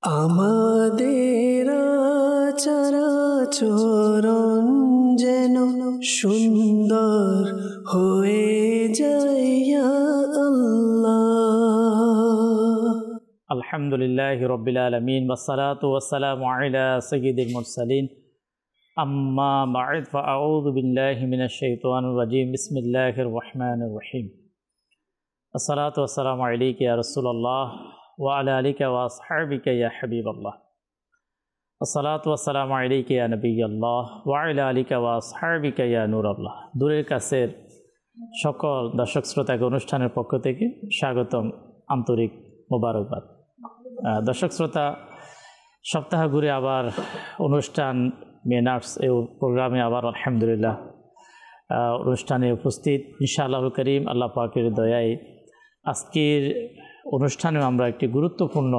আমাদের চরাচরণ যেন সুন্দর হয়ে যায় ইয়া আল্লাহ। আলহামদুলিল্লাহি রাব্বিল আলামিন ওয়াসসালাতু ওয়াসসালামু আলা সাইয়্যিদিল মুরসালিন আম্মা বা'দ ফাআউযু বিল্লাহি মিনাশ শাইতানির রাজীম বিসমিল্লাহির রহমানির রহিম। আসসালাতু ওয়াসসালামু আলাইকা ইয়া রাসূলুল্লাহ ওয়া আলা আলিকা ওয়া আসহাবিকা ইয়া হাবিবাল্লাহ। আসসালাতু ওয়াসসালামু আলাইকা ইয়া নবিয়াল্লাহ ওয়া আলা আলিকা ওয়া আসহাবিকা ইয়া নূরাল্লাহ। দূরের কাছের সকল দর্শক শ্রোতাকে অনুষ্ঠানের পক্ষ থেকে স্বাগতম, আন্তরিক মোবারকবাদ। দর্শক শ্রোতা, সপ্তাহ ঘুরে আবার অনুষ্ঠান মেনার্স এই প্রোগ্রামে আবার আলহামদুলিল্লাহ অনুষ্ঠানে উপস্থিত ইনশাআল্লাহ করিম। আল্লাহ পাকের দয়ায় আজকের অনুষ্ঠানেও আমরা একটি গুরুত্বপূর্ণ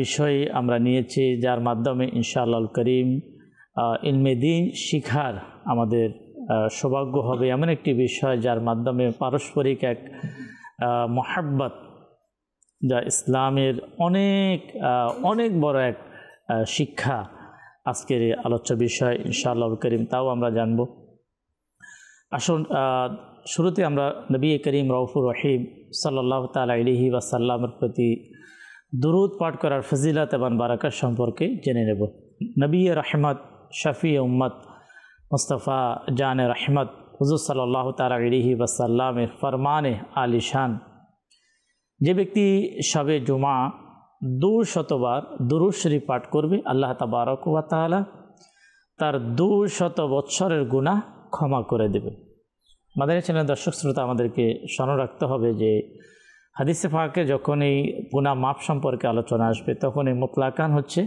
বিষয় আমরা নিয়েছি, যার মাধ্যমে ইনশাআল্লাহ করিম ইলমে দ্বীন শিখার আমাদের সৌভাগ্য হবে। এমন একটি বিষয় যার মাধ্যমে পারস্পরিক এক মহাব্বত, যা ইসলামের অনেক বড় এক শিক্ষা, আজকের আলোচ্য বিষয় ইনশাআল্লাহ করিম, তাও আমরা জানব। আসুন শুরুতে আমরা নবী করিম রউফুর রহিম সাল্লাল্লাহু তাআলা আলাইহি ওয়াসাল্লামের প্রতি দুরূদ পাঠ করার ফজিলত এবং বারাকাত সম্পর্কে জেনে নেব। নবী রহমত, শফি উম্মত, মুস্তাফা জান রহমত হুজুর সাল্লাল্লাহু তাআলা আলাইহি ওয়াসাল্লামের ফরমানে আলিশান, যে ব্যক্তি শবে জুমা 200 বার দুরূদ শরীফ পাঠ করবে, আল্লাহ তাবারক ওয়া তাআলা তার 200 বৎসরের গুনাহ ক্ষমা করে দেবে। মাদানী চ্যানেলের দর্শক শ্রোতা, আমাদেরকে স্মরণ রাখতে হবে যে হাদিসে পাকে যখন এই গুনাহ মাপ সম্পর্কে আলোচনা আসবে, তখন এই মুতলাকান হচ্ছে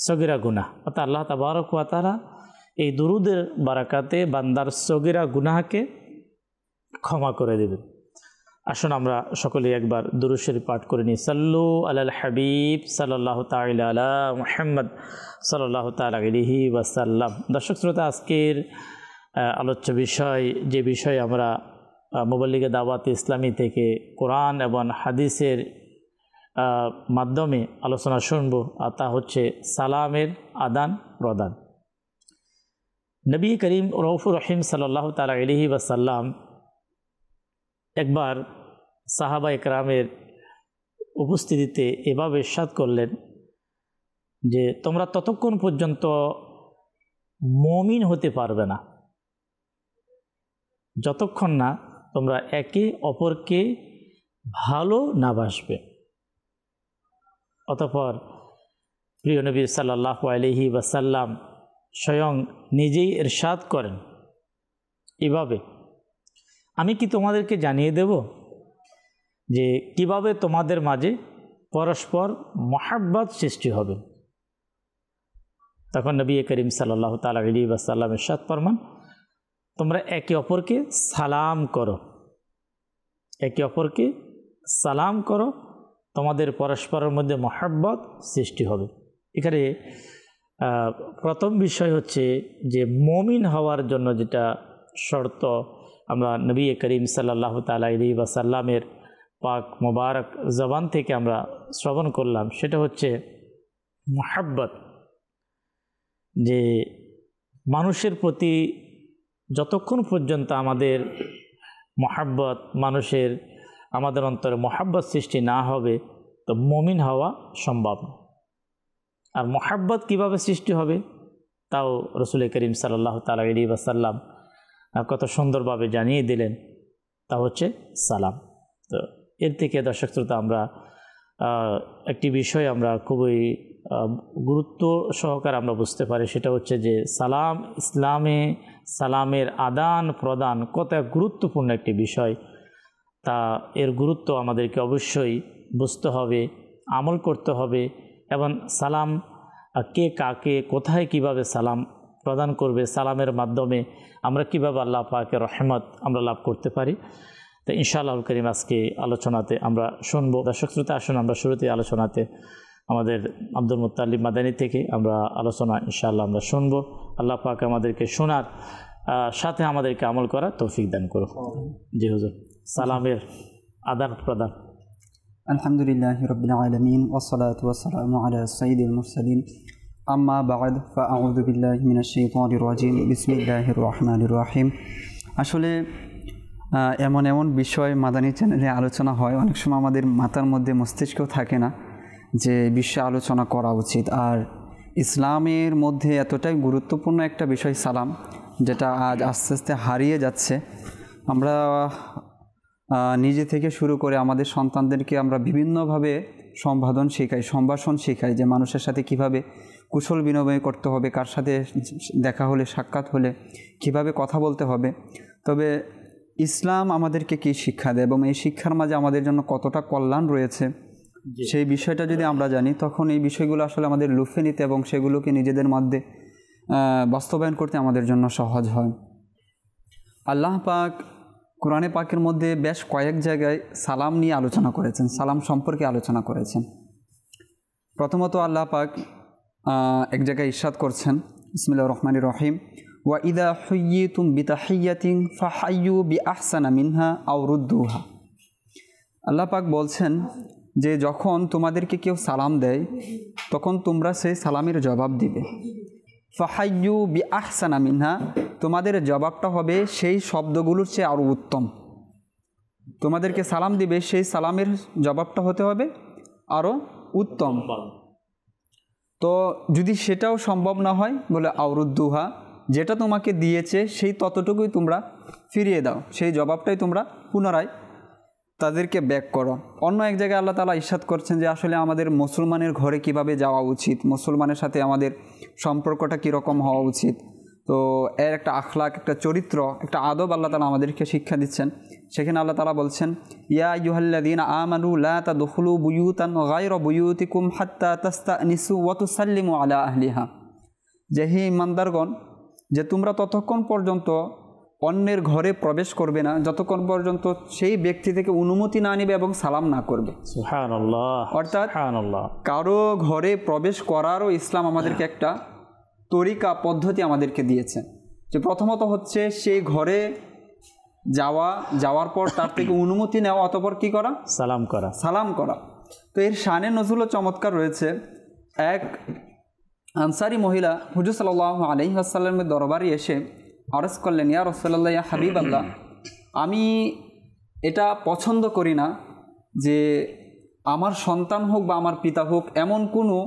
সগীরা গুনাহ, অর্থাৎ আল্লাহ তাবারক ওয়া তাআলা এই দুরূদের বারাকাতে বান্দার সগীরা গুনাহকে ক্ষমা করে দেবেন। আসুন আমরা সকলে একবার দুরূদ শরীফ পাঠ করে নিই। সাল্লু আলাল হাবিব সাল্লাল্লাহু তাআলা আলা মুহাম্মদ সাল্লাল্লাহু তাআলা আলাইহি ওয়াসাল্লাম। দর্শক শ্রোতা, আজকের আলোচ্য বিষয়, যে বিষয় আমরা মুবাল্লিগে দাওয়াত ইসলামী থেকে কোরআন এবং হাদিসের মাধ্যমে আলোচনা শুনব, আর তা হচ্ছে সালামের আদান প্রদান। নবী করিম রউফুর রহিম সাল্লাল্লাহু তাআলা আলাইহি ওয়াসাল্লাম একবার সাহাবা একরামের উপস্থিতিতে এভাবে ইরশাদ করলেন যে, তোমরা ততক্ষণ পর্যন্ত মুমিন হতে পারবে না যতক্ষণ না তোমরা একে অপরকে ভালো না বাসবে। অতঃপর প্রিয় নবী সাল্লাল্লাহু আলাইহি ওয়াসাল্লাম স্বয়ং নিজেই ইরশাদ করেন এভাবে, আমি কি তোমাদেরকে জানিয়ে দেব যে কিভাবে তোমাদের মাঝে পরস্পর মহাব্বত সৃষ্টি হবে? তখন নবী করিম সাল্লাল্লাহু তাআলা আলাইহি ওয়াসাল্লাম ইরশাদ ফরমান, তোমরা একে অপরকে সালাম করো, একে অপরকে সালাম করো, তোমাদের পরস্পরের মধ্যে মহাব্বত সৃষ্টি হবে। এখানে প্রথম বিষয় হচ্ছে যে মুমিন হওয়ার জন্য যেটা শর্ত আমরা নবী করিম সাল্লাল্লাহু তাআলা আলাইহি ওয়াসাল্লামের পাক মোবারক জবান থেকে আমরা শ্রবণ করলাম, সেটা হচ্ছে মহাব্বত। যে মানুষের প্রতি যতক্ষণ পর্যন্ত আমাদের মহাব্বত, আমাদের অন্তরে মহাব্বত সৃষ্টি না হবে, তো মুমিন হওয়া সম্ভব না। আর মহাব্বত কিভাবে সৃষ্টি হবে তাও রাসূল করিম সাল্লাল্লাহু তাআলা আলাইহি ওয়াসাল্লাম কত সুন্দরভাবে জানিয়ে দিলেন, তা হচ্ছে সালাম। তো এর থেকে দর্শক শ্রোতা, আমরা একটি বিষয় আমরা খুবই গুরুত্ব সহকারে আমরা বুঝতে পারি, সেটা হচ্ছে যে সালাম, ইসলামে সালামের আদান প্রদান কত গুরুত্বপূর্ণ একটি বিষয়। তা এর গুরুত্ব আমাদেরকে অবশ্যই বুঝতে হবে, আমল করতে হবে, এবং সালাম কে কাকে কোথায় কিভাবে সালাম প্রদান করবে, সালামের মাধ্যমে আমরা কিভাবে আল্লাহ পাকের রহমত আমরা লাভ করতে পারি। তো ইনশাআল্লাহ করিম আজকে আলোচনাতে আমরা শুনবো। দর্শক শ্রোতা, আসুন আমরা শুরুতে আলোচনাতে আমাদের আব্দুল মুত্তালিব মাদানী থেকে আমরা আলোচনা ইনশাআল্লাহ আমরা শুনবো। আল্লাহ পাক আমাদেরকে শোনার সাথে আমাদেরকে আমল করার তৌফিক দান করুন। জি হুজুর, সালামের আদান প্রদান। আলহামদুলিল্লাহি রাব্বিল আলামিন ওয়াসসালাতু ওয়াসসালামু আলা সাইয়্যিদিল মুরসালিন আম্মা বা'দ ফাআউযু বিল্লাহি মিনাশ শাইতানির রাজিম বিসমিল্লাহির রহমানির রহিম। আসলে এমন বিষয় মাদানী চ্যানেলে আলোচনা হয়, অনেক সময় আমাদের মাথার মধ্যে মস্তিষ্কেও থাকে না যে বিষয়ে আলোচনা করা উচিত। আর ইসলামের মধ্যে এতটাই গুরুত্বপূর্ণ একটা বিষয় সালাম, যেটা আজ আস্তে আস্তে হারিয়ে যাচ্ছে। আমরা নিজে থেকে শুরু করে আমাদের সন্তানদেরকে আমরা বিভিন্নভাবে সম্ভাষণ শেখাই যে মানুষের সাথে কিভাবে কুশল বিনিময় করতে হবে, কার সাথে দেখা হলে সাক্ষাৎ হলে কিভাবে কথা বলতে হবে। তবে ইসলাম আমাদেরকে কী শিক্ষা দেয় এবং এই শিক্ষার মাঝে আমাদের জন্য কতটা কল্যাণ রয়েছে সেই বিষয়টা যদি আমরা জানি, তখন এই বিষয়গুলো আসলে আমাদের লুফে নিতে এবং সেগুলোকে নিজেদের মধ্যে বাস্তবায়ন করতে আমাদের জন্য সহজ হয়। আল্লাহ পাক কোরআনে পাকের মধ্যে বেশ কয়েক জায়গায় সালাম নিয়ে আলোচনা করেছেন, সালাম সম্পর্কে আলোচনা করেছেন। প্রথমত আল্লাহ পাক এক জায়গায় ইরশাদ করছেন, বিসমিল্লাহির রহমানির রহিম, ওয়া ইদা হুয়্যিতুম বিতাহিয়্যাতিন ফাহায়্যু বিআহসানা মিনহা আও রুদ্দুহা। আল্লাহ পাক বলছেন যে যখন তোমাদেরকে কেউ সালাম দেয় তখন তোমরা সেই সালামের জবাব দিবে। ফাহায়্যু বিআহসানা মিনহা, তোমাদের জবাবটা হবে সেই শব্দগুলোর চেয়ে আরও উত্তম। তোমাদেরকে সালাম দিবে, সেই সালামের জবাবটা হতে হবে আরও উত্তম। তো যদি সেটাও সম্ভব না হয়, বলে আওরুদ্দুহা, যেটা তোমাকে দিয়েছে সেই ততটুকুই তোমরা ফিরিয়ে দাও, সেই জবাবটাই তোমরা পুনরায় তাদেরকে ব্যাক করো। অন্য এক জায়গায় আল্লাহ তাআলা ইরশাদ করছেন যে আসলে আমাদের মুসলমানের ঘরে কিভাবে যাওয়া উচিত, মুসলমানের সাথে আমাদের সম্পর্কটা কীরকম হওয়া উচিত। তো এর একটা আখলাক, একটা চরিত্র, একটা আদব আল্লাহ তাআলা আমাদেরকে শিক্ষা দিচ্ছেন। সেখানে আল্লাহ তাআলা বলছেন, ইয়া আইয়ুহাল্লাযীনা আমানু লা তাদখুলু বুয়ুতান গায়রা বুয়ুতিকুম হাত্তা তাস্তানিসু ওয়া তুসাল্লিমু আলা আহলিহা। যে হে ঈমানদারগণ, যে তোমরা ততক্ষণ পর্যন্ত অন্যের ঘরে প্রবেশ করবে না যতক্ষণ পর্যন্ত সেই ব্যক্তি থেকে অনুমতি না নেবে এবং সালাম না করবে। সুবহানাল্লাহ। অর্থাৎ সুবহানাল্লাহ, কারো ঘরে প্রবেশ করারও ইসলাম আমাদেরকে একটা তরিকা, পদ্ধতি আমাদেরকে দিয়েছে। যে প্রথমত হচ্ছে সেই ঘরে যাওয়ার পর তার থেকে অনুমতি নেওয়া, অতঃপর কী করা? সালাম করা। তো এর শানে নজুলও চমৎকার রয়েছে। এক আনসারি মহিলা হুজুর সাল্লাল্লাহু আলাইহি ওয়াসাল্লামের দরবারে এসে আরজ করলেন, ইয়া রাসূলুল্লাহ, ইয়া হাবিবাল্লাহ, আমি এটা পছন্দ করি না যে আমার সন্তান হোক বা আমার পিতা হোক এমন কোনো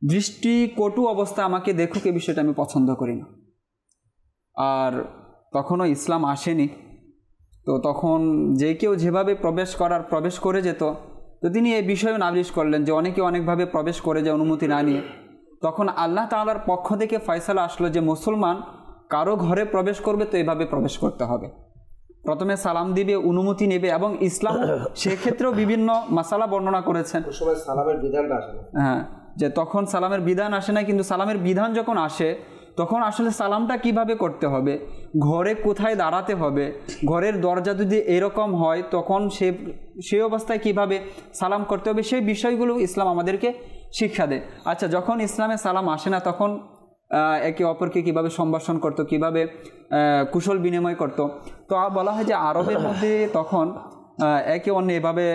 দৃষ্টিকটু অবস্থা আমাকে দেখুক, এই বিষয়টা আমি পছন্দ করি না। আর তখনও ইসলাম আসেনি, তো তখন যে কেউ যেভাবে প্রবেশ করে যেত, তো তিনি এই বিষয়ে নালিশ করলেন যে অনেকে অনেকভাবে প্রবেশ করে যায় অনুমতি না নিয়ে। তখন আল্লাহ তাআলার পক্ষ থেকে ফয়সালা আসলো যে মুসলমান কারো ঘরে প্রবেশ করবে তো এভাবে প্রবেশ করতে হবে, প্রথমে সালাম দিবে, অনুমতি নেবে। এবং ইসলাম সেক্ষেত্রেও বিভিন্ন মাসালা বর্ণনা করেছেন। সালামের বিধানটা আসে না, হ্যাঁ, যে তখন সালামের বিধান আসে না, কিন্তু সালামের বিধান যখন আসে তখন আসলে সালামটা কিভাবে করতে হবে, ঘরে কোথায় দাঁড়াতে হবে, ঘরের দরজা যদি এরকম হয় তখন সেই অবস্থায় কিভাবে সালাম করতে হবে, সেই বিষয়গুলো ইসলাম আমাদেরকে শিক্ষা দেয়। আচ্ছা, যখন ইসলামে সালাম আসে না তখন একে অপরকে কিভাবে সম্ভাষণ করতো, কিভাবে কুশল বিনিময় করতো, তো বলা হয় যে আরবের মধ্যে তখন একে অন্য এভাবে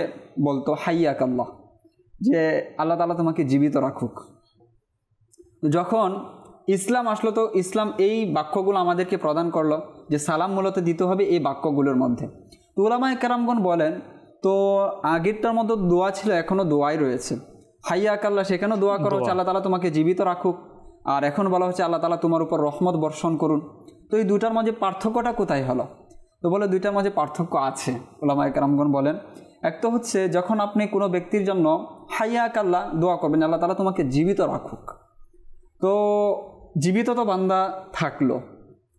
বলতো, হাইয়াক আল্লাহ, যে আল্লাহ তাআলা তোমাকে জীবিত রাখুক। যখন ইসলাম আসলো তো ইসলাম এই বাক্যগুলো আমাদেরকে প্রদান করলো যে সালাম মূলত দিতে হবে এই বাক্যগুলোর মধ্যে। তো উলামায়ে কেরামগণ বলেন, তো আগেরটার মতো দোয়া ছিল, এখনও দোয়াই রয়েছে। হাইয়াক আল্লাহ, সেখানেও দোয়া করা হচ্ছে আল্লাহ তাআলা তোমাকে জীবিত রাখুক, আর এখন বলা হচ্ছে আল্লাহ তাআলা তোমার উপর রহমত বর্ষণ করুন। তো এই দুটার মাঝে পার্থক্যটা কোথায় হলো? তো বলে দুইটার মাঝে পার্থক্য আছে। উলামায়ে কেরামগণ বলেন, এক তো হচ্ছে যখন আপনি কোনো ব্যক্তির জন্য হাইয়াক আল্লাহ দোয়া করবেন, আল্লাহ তাআলা তোমাকে জীবিত রাখুক, তো জীবিত তো বান্দা থাকলো,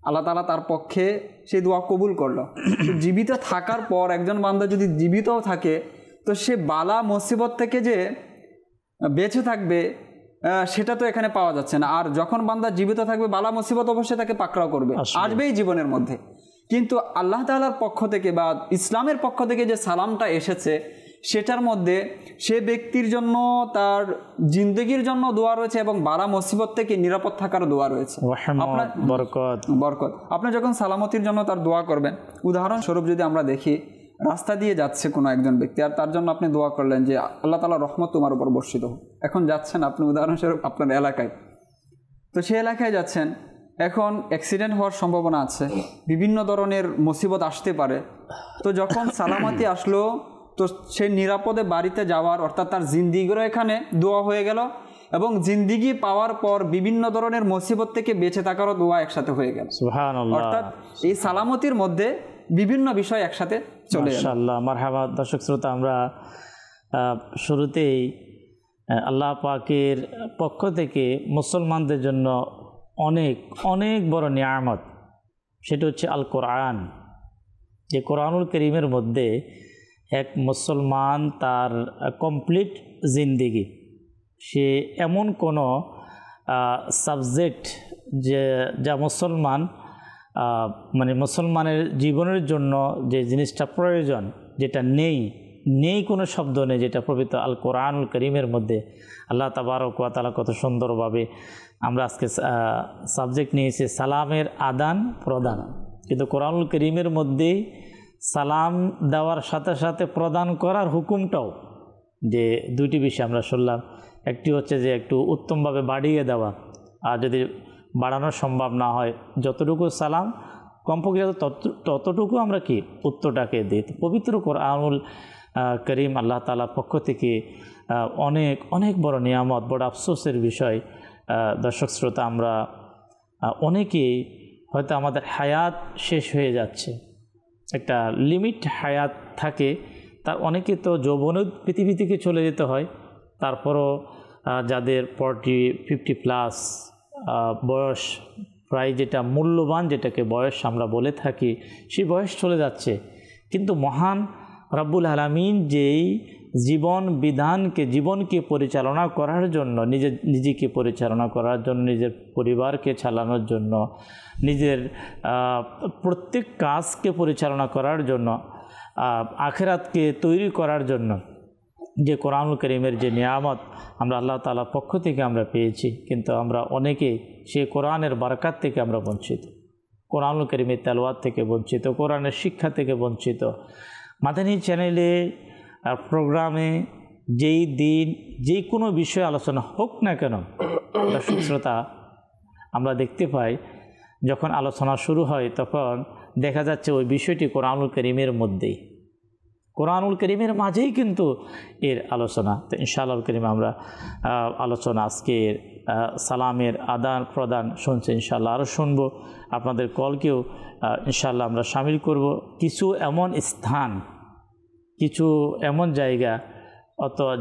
আল্লাহ তাআলা তার পক্ষে সেই দোয়া কবুল করলো। তো জীবিত থাকার পর একজন বান্দা যদি জীবিতও থাকে তো সে বালা মুসিবত থেকে যে বেঁচে থাকবে সেটা তো এখানে পাওয়া যাচ্ছে না। আর যখন বান্দা জীবিত থাকবে বালা মুসিবত অবশ্যই তাকে পাকড়াও করবে, আসবেই জীবনের মধ্যে। কিন্তু আল্লাহ তাআলার পক্ষ থেকে বা ইসলামের পক্ষ থেকে যে সালামটা এসেছে সেটার মধ্যে সে ব্যক্তির জন্য তার জিন্দগির জন্য দোয়া রয়েছে এবং বালা মুসিবত থেকে নিরাপদ থাকার দোয়া রয়েছে, বরকত। আপনি যখন সালামতির জন্য তার দোয়া করবেন, উদাহরণস্বরূপ যদি আমরা দেখি, রাস্তা দিয়ে যাচ্ছে কোনো একজন ব্যক্তি, আর তার জন্য আপনি দোয়া করলেন যে আল্লাহ তাআলার রহমত তোমার উপর বর্ষিত হোক। এখন যাচ্ছেন আপনি উদাহরণস্বরূপ আপনার এলাকায়, তো সেই এলাকায় যাচ্ছেন, এখন অ্যাক্সিডেন্ট হওয়ার সম্ভাবনা আছে, বিভিন্ন ধরনের মুসিবত আসতে পারে। তো যখন সালামতি আসলো, তো সে নিরাপদে বাড়িতে যাওয়ার, অর্থাৎ তার জিন্দিগিরও এখানে দোয়া হয়ে গেল, এবং জিন্দিগি পাওয়ার পর বিভিন্ন ধরনের মুসিবত থেকে বেঁচে থাকারও দোয়া একসাথে হয়ে গেল। সুবহানাল্লাহ। অর্থাৎ এই সালামতির মধ্যে বিভিন্ন বিষয় একসাথে চলে গেল। মাশাআল্লাহ, মারহাবা। দর্শক শ্রোতা, আমরা শুরুতেই আল্লাহ পাকের পক্ষ থেকে মুসলমানদের জন্য অনেক অনেক বড় নিয়ামত, সেটা হচ্ছে আল কোরআন। যে কোরআনুল কারীমের মধ্যে এক মুসলমান তার কমপ্লিট জিন্দিগি, সে এমন কোনো সাবজেক্ট যা মুসলমান মানে মুসলমানের জীবনের জন্য যে জিনিসটা প্রয়োজন, যেটা নেই কোনো শব্দ নেই, যেটা পবিত্র আল কোরআনুল কারীমের মধ্যে। আল্লাহ তাবারক ওয়া তাআলা কত সুন্দরভাবে, আমরা আজকে সাবজেক্ট নিয়েছি সালামের আদান প্রদান, কিন্তু কোরআনুল কারীমের মধ্যেই সালাম দেওয়ার সাথে সাথে প্রদান করার হুকুমটাও, যে দুইটি বিষয় আমরা শুনলাম। একটি হচ্ছে যে একটু উত্তমভাবে বাড়িয়ে দেওয়া, আর যদি বাড়ানো সম্ভব না হয় যতটুকু সালাম কমপক্ষে ততটুকু আমরা কি উত্তরটাকে দিই। পবিত্র কোরআনুল কারীম আল্লাহ তাআলার পক্ষ থেকে অনেক অনেক বড় নিয়ামত, বড় আফসোসের বিষয়। দর্শক শ্রোতা, আমরা অনেকেই হয়তো আমাদের হায়াত শেষ হয়ে যাচ্ছে, একটা লিমিট হায়াত থাকে তার, অনেকে তো যৌবনে পৃথিবী থেকে চলে যেতে হয়, তারপরও যাদের 40-50+ বয়স, প্রায় যেটা মূল্যবান, যেটাকে বয়স আমরা বলে থাকি, সেই বয়স চলে যাচ্ছে। কিন্তু মহান রব্বুল আলামিন যেই জীবন বিধানকে, জীবনকে পরিচালনা করার জন্য, নিজেকে পরিচালনা করার জন্য, নিজের পরিবারকে চালানোর জন্য, নিজের প্রত্যেক কাজকে পরিচালনা করার জন্য, আখিরাতকে তৈরি করার জন্য যে কোরআনুল কারীমের যে নিয়ামত আমরা আল্লাহ তাআলার পক্ষ থেকে আমরা পেয়েছি, কিন্তু আমরা অনেকেই সেই কোরআনের বারাকাত থেকে আমরা বঞ্চিত, কোরআনুল কারীমের তেলাওয়াত থেকে বঞ্চিত, কোরআনের শিক্ষা থেকে বঞ্চিত। মাদানী চ্যানেলে প্রোগ্রামে যেই দিন যে কোনো বিষয়ে আলোচনা হোক না কেন, দর্শক শ্রোতা, আমরা দেখতে পাই যখন আলোচনা শুরু হয় তখন দেখা যাচ্ছে ওই বিষয়টি কোরআনুল কারীমের মধ্যেই, কোরআনুল কারীমের মাঝেই কিন্তু এর আলোচনা। তো ইনশাআল্লাহ কারীম আমরা আলোচনা আজকের সালামের আদান প্রদান শুনছি, ইনশাআল্লাহ আরও শুনবো, আপনাদের কলকেও ইনশাআল্লাহ আমরা শামিল করব। কিছু এমন স্থান, কিছু এমন জায়গা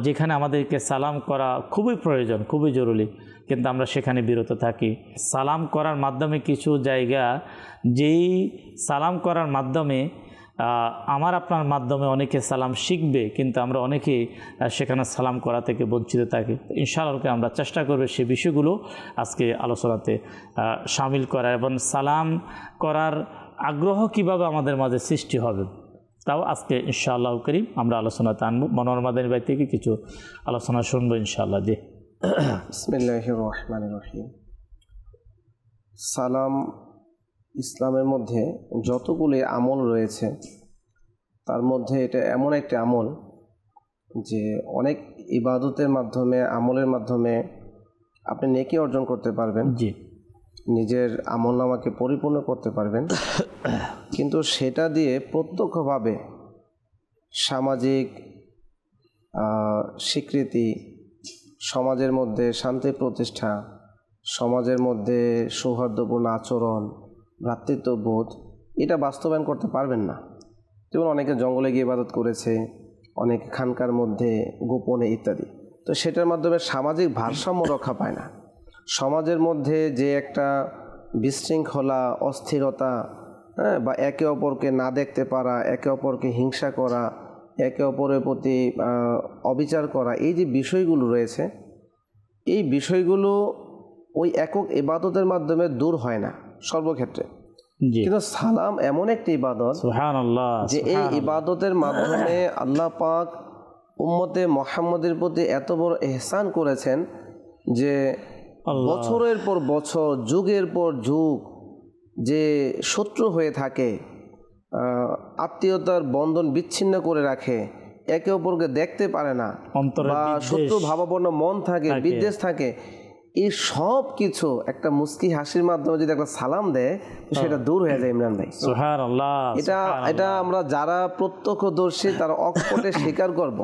যেখানে আমাদেরকে সালাম করা খুবই প্রয়োজন, খুবই জরুরি, কিন্তু আমরা সেখানে বিরত থাকি। সালাম করার মাধ্যমে কিছু জায়গা, যেই সালাম করার মাধ্যমে আমার আপনার মাধ্যমে অনেকে সালাম শিখবে, কিন্তু আমরা অনেকেই সেখানে সালাম করা থেকে বঞ্চিত থাকি। ইনশাআল্লাহ আমরা চেষ্টা করব সেই বিষয়গুলো আজকে আলোচনাতে শামিল করা, এবং সালাম করার আগ্রহ কিভাবে আমাদের মাঝে সৃষ্টি হবে, তাও আজকে ইনশাআল্লাহ করিম আমরা আলোচনাতে আনবো। মনোয়ার মাদানী ভাই থেকে কিছু আলোচনা শুনবো ইনশাআল্লাহ। জি, বিসমিল্লাহির রহমানির রহিম। সালাম ইসলামের মধ্যে যতগুলি আমল রয়েছে তার মধ্যে এটা এমন একটি আমল যে অনেক ইবাদতের মাধ্যমে, আমলের মাধ্যমে আপনি নেকি অর্জন করতে পারবেন, জি, নিজের আমলনামাকে পরিপূর্ণ করতে পারবেন, কিন্তু সেটা দিয়ে প্রত্যক্ষভাবে সামাজিক স্বীকৃতি, সমাজের মধ্যে শান্তি প্রতিষ্ঠা, সমাজের মধ্যে সৌহার্দ্যপূর্ণ আচরণ, ভ্রাতৃত্ববোধ, এটা বাস্তবায়ন করতে পারবেন না। যেমন অনেকে জঙ্গলে গিয়ে ইবাদত করেছে, অনেকে খানকার মধ্যে গোপনে ইত্যাদি, তো সেটার মাধ্যমে সামাজিক ভারসাম্য রক্ষা পায় না। সমাজের মধ্যে যে একটা বিশৃঙ্খলা, অস্থিরতা, বা একে অপরকে না দেখতে পারা, একে অপরকে হিংসা করা, একে অপরের প্রতি অবিচার করা, এই যে বিষয়গুলো রয়েছে, এই বিষয়গুলো ওই একক ইবাদতের মাধ্যমে দূর হয় না সর্বক্ষেত্রে। কিন্তু সালাম এমন একটি ইবাদত যে এই ইবাদতের মাধ্যমে আল্লাহ পাক উম্মতে মুহাম্মদের প্রতি এত বড় ইহসান করেছেন যে বছরের পর বছর, যুগের পর যুগ যে শত্রু হয়ে থাকে আত্মীয়তার বন্ধন বিচ্ছিন্ন করে রাখে, একে অপরকে দেখতে পারে না, বা শত্রু ভাবাপন্ন মন থাকে, বিদ্বেষ থাকে, এই সব কিছু একটা মুস্কি হাসির মাধ্যমে যদি একটা সালাম দেয় সেটা দূর হয়ে যায়। ইমরান ভাই, এটা আমরা যারা প্রত্যক্ষদর্শী তারা অকপটে স্বীকার করব।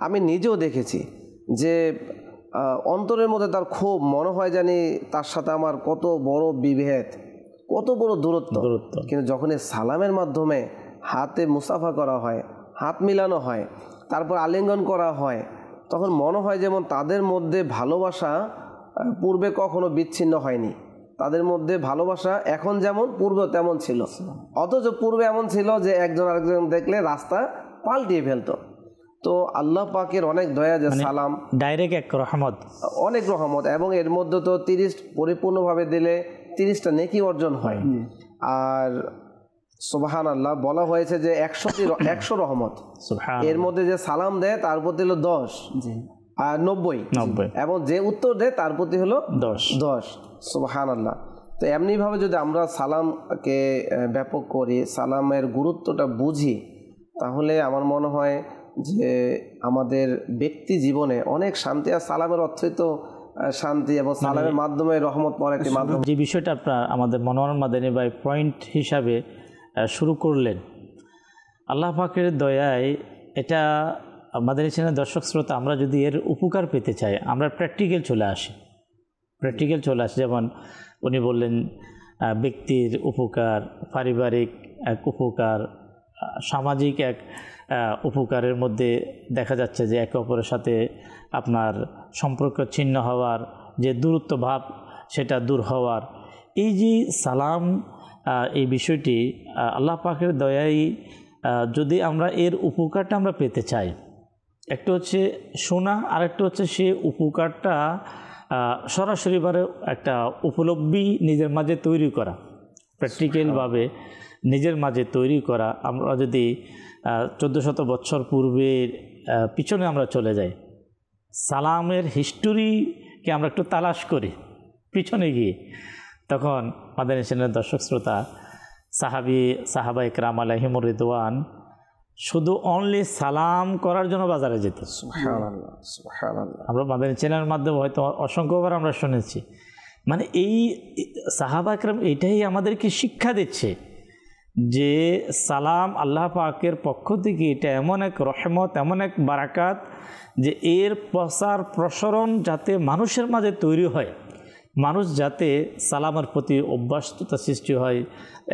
আমি নিজেও দেখেছি যে অন্তরের মধ্যে তার খুব মনে হয় জানি তার সাথে আমার কত বড় বিভেদ, কত বড় দূরত্ব, কিন্তু যখন এই সালামের মাধ্যমে হাতে মুসাফা করা হয়, হাত মিলানো হয়, তারপর আলিঙ্গন করা হয়, তখন মনে হয় যেমন তাদের মধ্যে ভালোবাসা পূর্বে কখনো বিচ্ছিন্ন হয়নি। তাদের মধ্যে ভালোবাসা এখন যেমন পূর্বে তেমন ছিল, অথচ পূর্বে এমন ছিল যে একজন আরেকজন দেখলে রাস্তা পাল্টিয়ে ফেলতো। তো আল্লাহ পাকের অনেক দয়া যে সালাম ডাইরেক্ট এক রহমত, অনেক রহমত, এবং এর মধ্যে তো 30 পরিপূর্ণভাবে দিলে 30টা নেকি অর্জন হয়। আর সুবহানাল্লাহ বলা হয়েছে যে 100 রহমত, এর মধ্যে যে সালাম দেয় তার প্রতি হলো 10 আর 90, এবং যে উত্তর দেয় তার প্রতি হলো 10। সুবহানাল্লাহ। তো এমনিভাবে যদি আমরা সালামকে ব্যাপক করি, সালামের গুরুত্বটা বুঝি, তাহলে আমার মনে হয় যে আমাদের ব্যক্তি জীবনে অনেক শান্তি। আর সালামের অর্থই তো শান্তি, এবং সালামের মাধ্যমে রহমত পড়ার একটি মাধ্যম। যে বিষয়টা আপনার আমাদের মনোয়ার মাদানী ভাই পয়েন্ট হিসাবে শুরু করলেন, আল্লাহ পাকের দয়ায় এটা আমাদের এখানে দর্শক শ্রোতা, আমরা যদি এর উপকার পেতে চাই আমরা প্র্যাকটিক্যাল চলে আসি। যেমন উনি বললেন ব্যক্তির উপকার, পারিবারিক এক উপকার, সামাজিক এক উপকারের মধ্যে দেখা যাচ্ছে যে একে অপরের সাথে আপনার সম্পর্ক ছিন্ন হওয়ার যে দূরত্ব ভাব সেটা দূর হওয়ার, এই যে সালাম এই বিষয়টি আল্লাহ পাকের দয়ায় যদি আমরা এর উপকারটা আমরা পেতে চাই, একটা হচ্ছে শোনা, আরেকটা হচ্ছে সে উপকারটা সরাসরিভাবে একটা উপলব্ধি নিজের মাঝে তৈরি করা, প্র্যাকটিক্যালভাবে নিজের মাঝে তৈরি করা। আমরা যদি 1400 বছর পূর্বের পিছনে আমরা চলে যাই, সালামের হিস্টোরিকে আমরা একটু তালাশ করি পিছনে গিয়ে, তখন আমাদের এখানে দর্শক শ্রোতা সাহাবা ইকরাম আলাইহিমুর রিদওয়ান শুধু অনলি সালাম করার জন্য বাজারে যেত। সুবহানাল্লাহ, সুবহানাল্লাহ। আমরা মাদানী চ্যানেলের মাধ্যমে হয়তো অসংখ্যবার আমরা শুনেছি। মানে এই সাহাবা ইকরাম এটাই আমাদেরকে শিক্ষা দিচ্ছে যে সালাম আল্লাহ পাকের পক্ষ থেকে এটা এমন এক রহমত, এমন এক বারাকাত যে এর প্রসার প্রসারণ যাতে মানুষের মাঝে তৈরি হয়, মানুষ যাতে সালামের প্রতি অভ্যস্ততা সৃষ্টি হয়,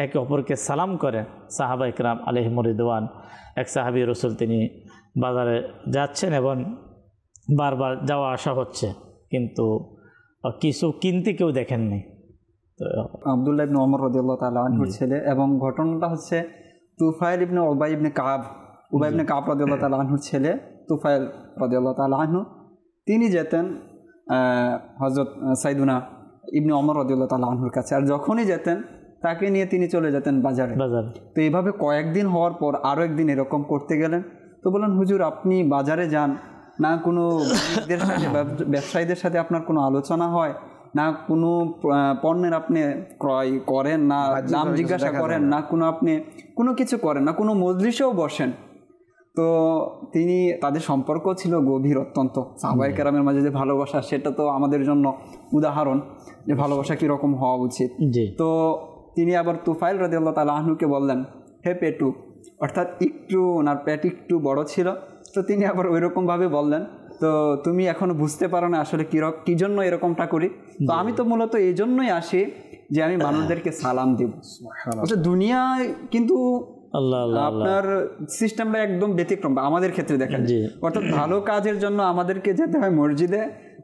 একে অপরকে সালাম করে। সাহাবা ইকরাম আলাইহিমুর রিদওয়ান, এক সাহাবী রসুল, তিনি বাজারে যাচ্ছেন এবং বারবার যাওয়া আসা হচ্ছে, কিন্তু কিছু কিনতে কেউ দেখেননি। আব্দুল্লাহ ইবনে ওমর রাদিয়াল্লাহু তাআলা আনহুর ছেলে, এবং ঘটনাটা হচ্ছে তুফাইল ইবনে উবাই ইবনে কাব রাদিয়াল্লাহু তাআলা আনহুর ছেলে তুফাইল রাদিয়াল্লাহু তাআলা আনহু, তিনি যেতেন হযরত সাইদুনা ইবনে ওমর রাদিয়াল্লাহু তাআলা আনহুর কাছে, আর যখনই যেতেন তাকে নিয়ে তিনি চলে যেতেন বাজারে। তো এইভাবে কয়েকদিন হওয়ার পর আরও একদিন এরকম করতে গেলেন। তো বললেন, হুজুর আপনি বাজারে যান না, কোনো ব্যবসায়ীদের সাথে আপনার কোনো আলোচনা হয় না, কোনো পণ্যের আপনি ক্রয় করেন না, দাম জিজ্ঞাসা করেন না, আপনি কোনো কিছু করেন না, কোনো মজলিসেও বসেন। তো তিনি, তাদের সম্পর্ক ছিল গভীর অত্যন্ত, সাহাবায়ে কেরামের মাঝে যে ভালোবাসা সেটা তো আমাদের জন্য উদাহরণ যে ভালোবাসা কীরকম হওয়া উচিত। তো তিনি আবার তুফাইল রাদিয়াল্লাহু তাআলা আনহুকে বললেন, হে পেটু, অর্থাৎ একটু ওনার পেট একটু বড় ছিল, তো তিনি আবার ওইরকমভাবে বললেন, তো তুমি এখনো বুঝতে পারো না আসলে কী জন্য এরকমটা করি? তো আমি তো মূলত এই জন্যই আসি যে আমি মানুষদেরকে সালাম দেব। দুনিয়ায় কিন্তু আপনার সিস্টেমটা একদম ব্যতিক্রম আমাদের ক্ষেত্রে দেখা যায়। অর্থাৎ ভালো কাজের জন্য আমাদেরকে যেতে হয় মসজিদে,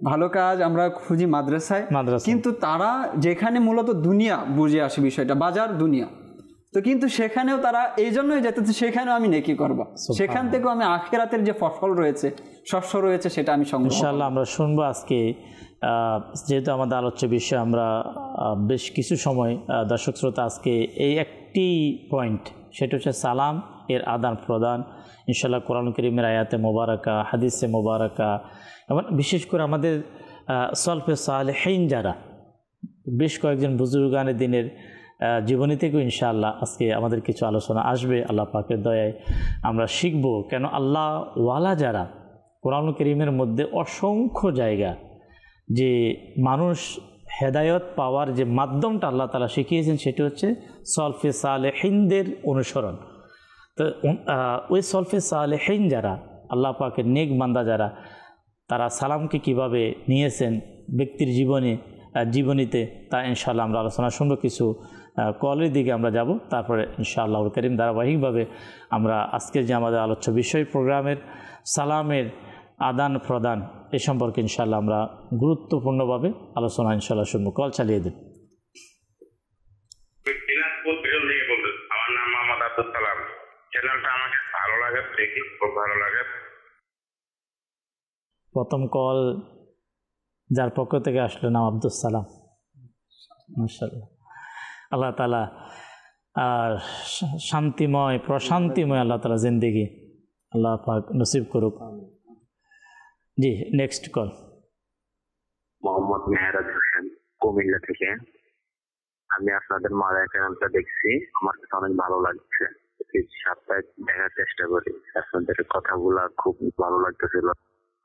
ভালো কাজ আমরা খুঁজি মাদ্রাসায়, কিন্তু তারা যেখানে মূলত দুনিয়া বুঝে আসে বিষয়টা, বাজার দুনিয়া, তো কিন্তু সেখানেও তারা এই জন্যই যেতেছে, সেখানেও আমি নেকি করব, সেখান থেকেও আমি আখিরাতের যে ফসল রয়েছে, শস্য রয়েছে, সেটা আমি সংগ্রহ। ইনশাআল্লাহ আমরা শুনবো আজকে, যেহেতু আমাদের আলোচ্য বিষয়, আমরা বেশ কিছু সময় দর্শক শ্রোতা আজকে এই একটি পয়েন্ট, সেটা হচ্ছে সালাম এর আদান প্রদান। ইনশাআল্লাহ কোরআন কারীমের আয়াতে মোবারকা, হাদিসে মোবারকা, এবং বিশেষ করে আমাদের সলফে সালেহীন যারা, বেশ কয়েকজন বুজুর্গানে দিনের জীবনী থেকেও ইনশাআল্লাহ আজকে আমাদের কিছু আলোচনা আসবে আল্লাহ পাকের দয়ায় আমরা শিখব। কেন আল্লাহ ওয়ালা যারা, কোরআন কারীমের মধ্যে অসংখ্য জায়গা যে মানুষ হেদায়ত পাওয়ার যে মাধ্যমটা আল্লাহ তাআলা শিখিয়েছেন সেটি হচ্ছে সলফে সালেহিনদের অনুসরণ। তো ওই সলফে সালেহিন যারা, আল্লাহ পাকের নেক বান্দা যারা, তারা সালামকে কিভাবে নিয়েছেন ব্যক্তির জীবনীতে, তা ইনশাআল্লাহ আমরা আলোচনা শুনবো। কিছু কলের দিকে আমরা যাব, তারপরে ইনশাআল্লাহ কারীম ধারাবাহিকভাবে আমরা আজকের যে আমাদের আলোচ্য বিষয় প্রোগ্রামের সালামের আদান প্রদান এ সম্পর্কে ইনশাআল্লাহ আমরা গুরুত্বপূর্ণভাবে আলোচনা ইনশাআল্লাহ শুনবো। কল চালিয়ে দেন। আমার নাম মোহাম্মদ আব্দুল সালাম। চ্যানেলটা আমাকে ভালো লাগে, দেখি খুব ভালো লাগে। প্রথম কল যার পক্ষ থেকে আসলো নাম আব্দুল সালাম, মাশাআল্লাহ। আল্লাহ তাআলা আর শান্তিময় প্রশান্তিময় আল্লাহ তাআলা জিন্দেগি আল্লাহ পাক নসিব করুক। জি, নেক্সট কল। মোহাম্মদ মেহরাজ হোসেন, কুমিল্লা থেকে। আমি আপনাদের মাদার চ্যানেলটা দেখছি, আমার কাছে অনেক ভালো লাগছে। সপ্তাহে দেখার চেষ্টা করি, আপনাদের কথাগুলা খুব ভালো লাগতেছিল।